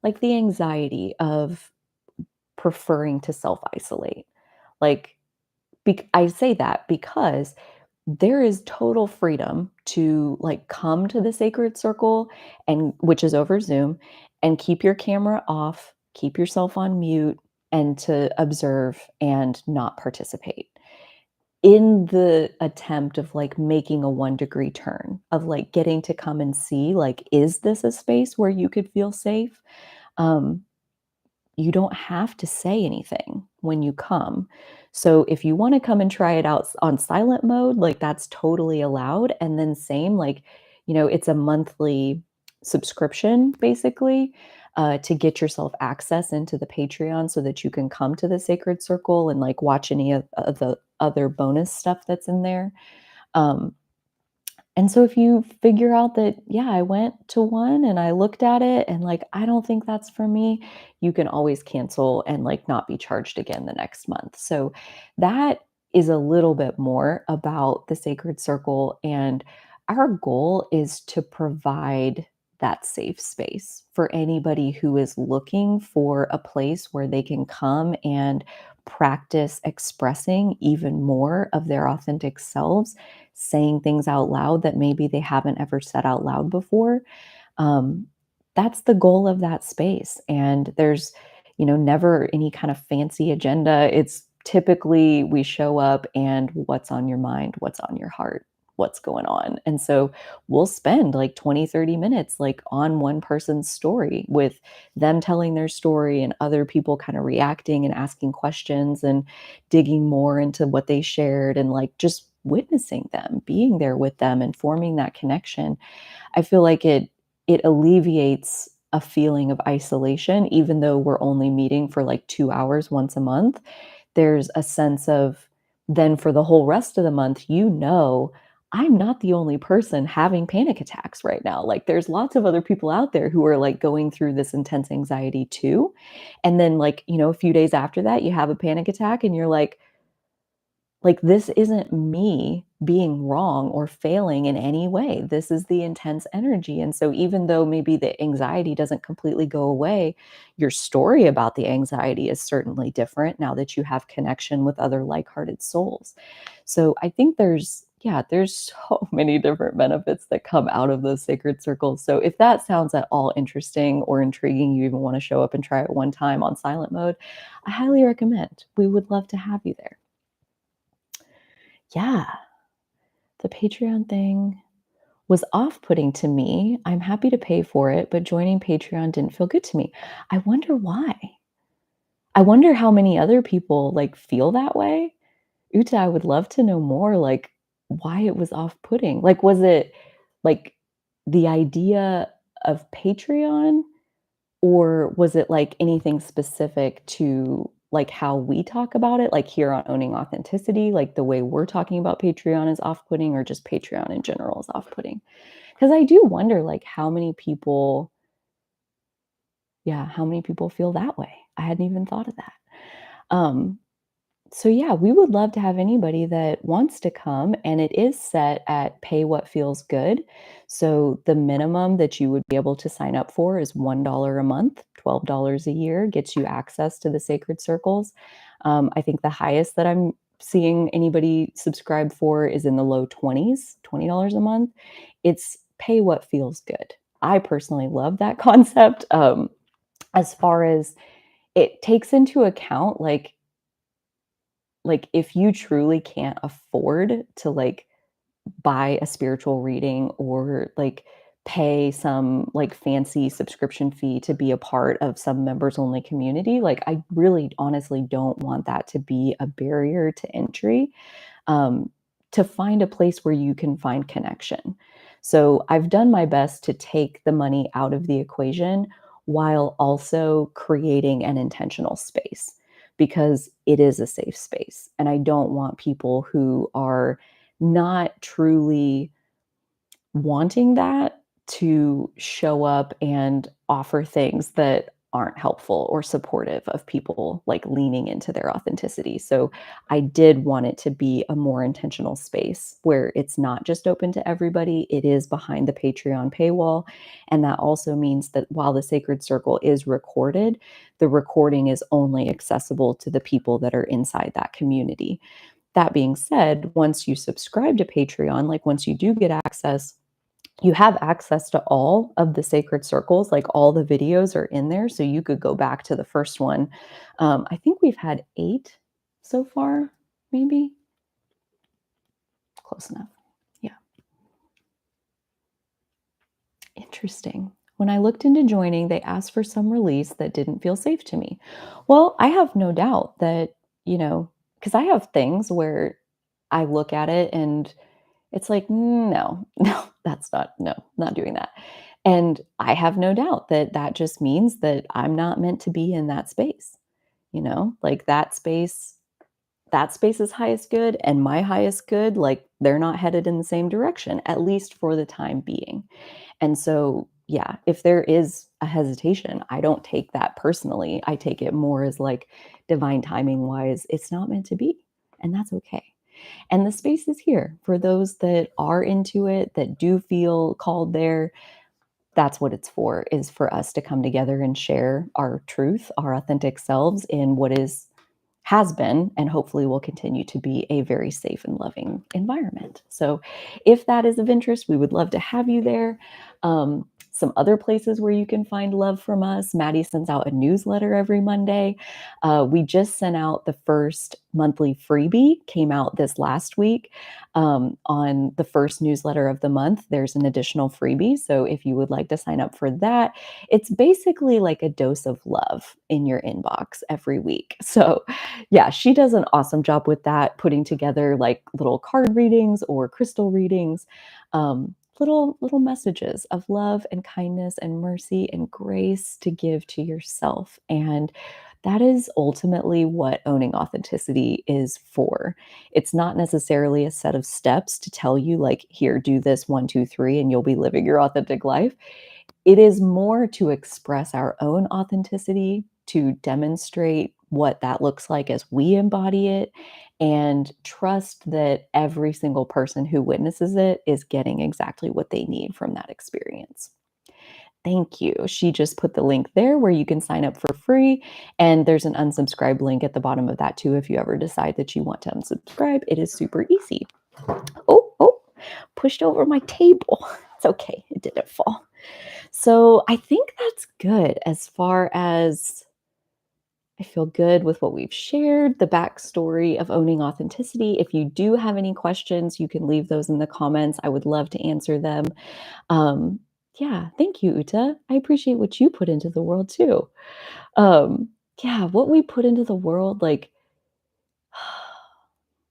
like, the anxiety of preferring to self-isolate? Like, I say that because there is total freedom to, like, come to the sacred circle and which is over Zoom, and keep your camera off, keep yourself on mute, and to observe and not participate. In the attempt of, like, making a 1-degree turn, of, like, getting to come and see, like, is this a space where you could feel safe? Um, you don't have to say anything when you come. So if you wanna come and try it out on silent mode, like, that's totally allowed, and then same, like, it's a monthly subscription, basically, to get yourself access into the Patreon so that you can come to the Sacred Circle and, like, watch any of the other bonus stuff that's in there. Um, and so if you figure out that, yeah, I went to one and I looked at it and, like, I don't think that's for me, you can always cancel and, like, not be charged again the next month. So that is a little bit more about the sacred circle. And our goal is to provide that safe space for anybody who is looking for a place where they can come and practice expressing even more of their authentic selves, saying things out loud that maybe they haven't ever said out loud before. Um, that's the goal of that space. And there's, never any kind of fancy agenda. It's typically we show up and what's on your mind, what's on your heart, what's going on. And so we'll spend like 20, 30 minutes like on one person's story with them telling their story and other people kind of reacting and asking questions and digging more into what they shared and like just witnessing them, being there with them and forming that connection. I feel like it alleviates a feeling of isolation even though we're only meeting for like 2 hours once a month. There's a sense of then for the whole rest of the month, I'm not the only person having panic attacks right now. Like there's lots of other people out there who are like going through this intense anxiety too. And then like, a few days after that, you have a panic attack and you're like, this isn't me being wrong or failing in any way. This is the intense energy. And so, even though maybe the anxiety doesn't completely go away, your story about the anxiety is certainly different now that you have connection with other like hearted souls. So, I think there's so many different benefits that come out of those sacred circles. So, if that sounds at all interesting or intriguing, you even want to show up and try it one time on silent mode, I highly recommend. We would love to have you there. Yeah. The Patreon thing was off-putting to me. I'm happy to pay for it, but joining Patreon didn't feel good to me. I wonder why. I wonder how many other people, like, feel that way. Uta, I would love to know more, like, why it was off-putting. Like, was it, like, the idea of Patreon? Or was it, like, anything specific to, like, how we talk about it, like, here on Owning Authenticity, like, the way we're talking about Patreon is off-putting or just Patreon in general is off-putting? Because I do wonder, like, how many people feel that way? I hadn't even thought of that. Um, so yeah, we would love to have anybody that wants to come, and it is set at pay what feels good. So the minimum that you would be able to sign up for is $1 a month, $12 a year gets you access to the sacred circles. I think the highest that I'm seeing anybody subscribe for is in the low 20s, $20 a month. It's pay what feels good. I personally love that concept. As far as it takes into account, like if you truly can't afford to like buy a spiritual reading or like pay some like fancy subscription fee to be a part of some members only community, like I really honestly don't want that to be a barrier to entry, um, to find a place where you can find connection. So I've done my best to take the money out of the equation while also creating an intentional space because it is a safe space. And I don't want people who are not truly wanting that to show up and offer things that aren't helpful or supportive of people like leaning into their authenticity. So I did want it to be a more intentional space where it's not just open to everybody, it is behind the Patreon paywall. And that also means that while the Sacred Circle is recorded, the recording is only accessible to the people that are inside that community. That being said, once you subscribe to Patreon, like once you do get access, you have access to all of the sacred circles, like all the videos are in there. So you could go back to the first one. I think we've had 8 so far, maybe. Close enough. Yeah. Interesting. When I looked into joining, they asked for some release that didn't feel safe to me. Well, I have no doubt that, because I have things where I look at it and it's like, no, no, that's not, no, not doing that. And I have no doubt that that just means that I'm not meant to be in that space, like that space is highest good and my highest good, like they're not headed in the same direction, at least for the time being. And so, yeah, if there is a hesitation, I don't take that personally. I take it more as like divine timing wise, it's not meant to be. And that's okay. And the space is here for those that are into it, that do feel called there. That's what it's for, is for us to come together and share our truth, our authentic selves in what is has been and hopefully will continue to be a very safe and loving environment. So, if that is of interest, we would love to have you there. Some other places where you can find love from us. Maddie sends out a newsletter every Monday. We just sent out the first monthly freebie, came out this last week. On the first newsletter of the month, there's an additional freebie. So, if you would like to sign up for that, it's basically like a dose of love in your inbox every week. So, yeah, she does an awesome job with that, putting together like little card readings or crystal readings, little messages of love and kindness and mercy and grace to give to yourself. And that is ultimately what owning authenticity is for. It's not necessarily a set of steps to tell you, like, here, do this 1, 2, 3, and you'll be living your authentic life. It is more to express our own authenticity, to demonstrate what that looks like as we embody it, and trust that every single person who witnesses it is getting exactly what they need from that experience. Thank you. She just put the link there where you can sign up for free. And there's an unsubscribe link at the bottom of that too. If you ever decide that you want to unsubscribe, it is super easy. Oh, pushed over my table. It's okay. It didn't fall. So I think that's good as far as I feel good with what we've shared, the backstory of owning authenticity. If you do have any questions, you can leave those in the comments. I would love to answer them. Um, yeah, thank you, Uta. I appreciate what you put into the world too. Yeah, what we put into the world, like, I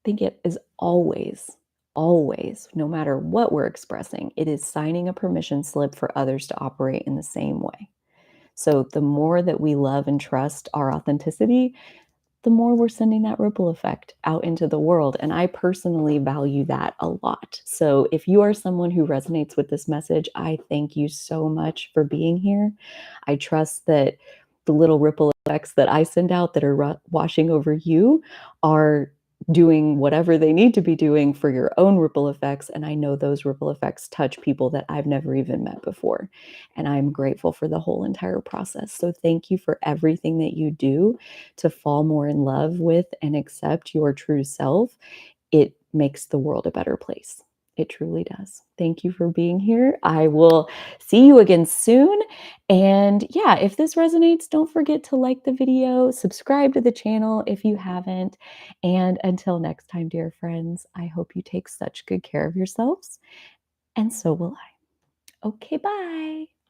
think it is always, no matter what we're expressing, it is signing a permission slip for others to operate in the same way. So the more that we love and trust our authenticity, the more we're sending that ripple effect out into the world. And I personally value that a lot. So if you are someone who resonates with this message, I thank you so much for being here. I trust that the little ripple effects that I send out that are washing over you are doing whatever they need to be doing for your own ripple effects. And I know those ripple effects touch people that I've never even met before. And I'm grateful for the whole entire process. So thank you for everything that you do to fall more in love with and accept your true self. It makes the world a better place. It truly does. Thank you for being here. I will see you again soon. And yeah, if this resonates, don't forget to like the video, subscribe to the channel if you haven't. And until next time, dear friends, I hope you take such good care of yourselves, and so will I. Okay, bye.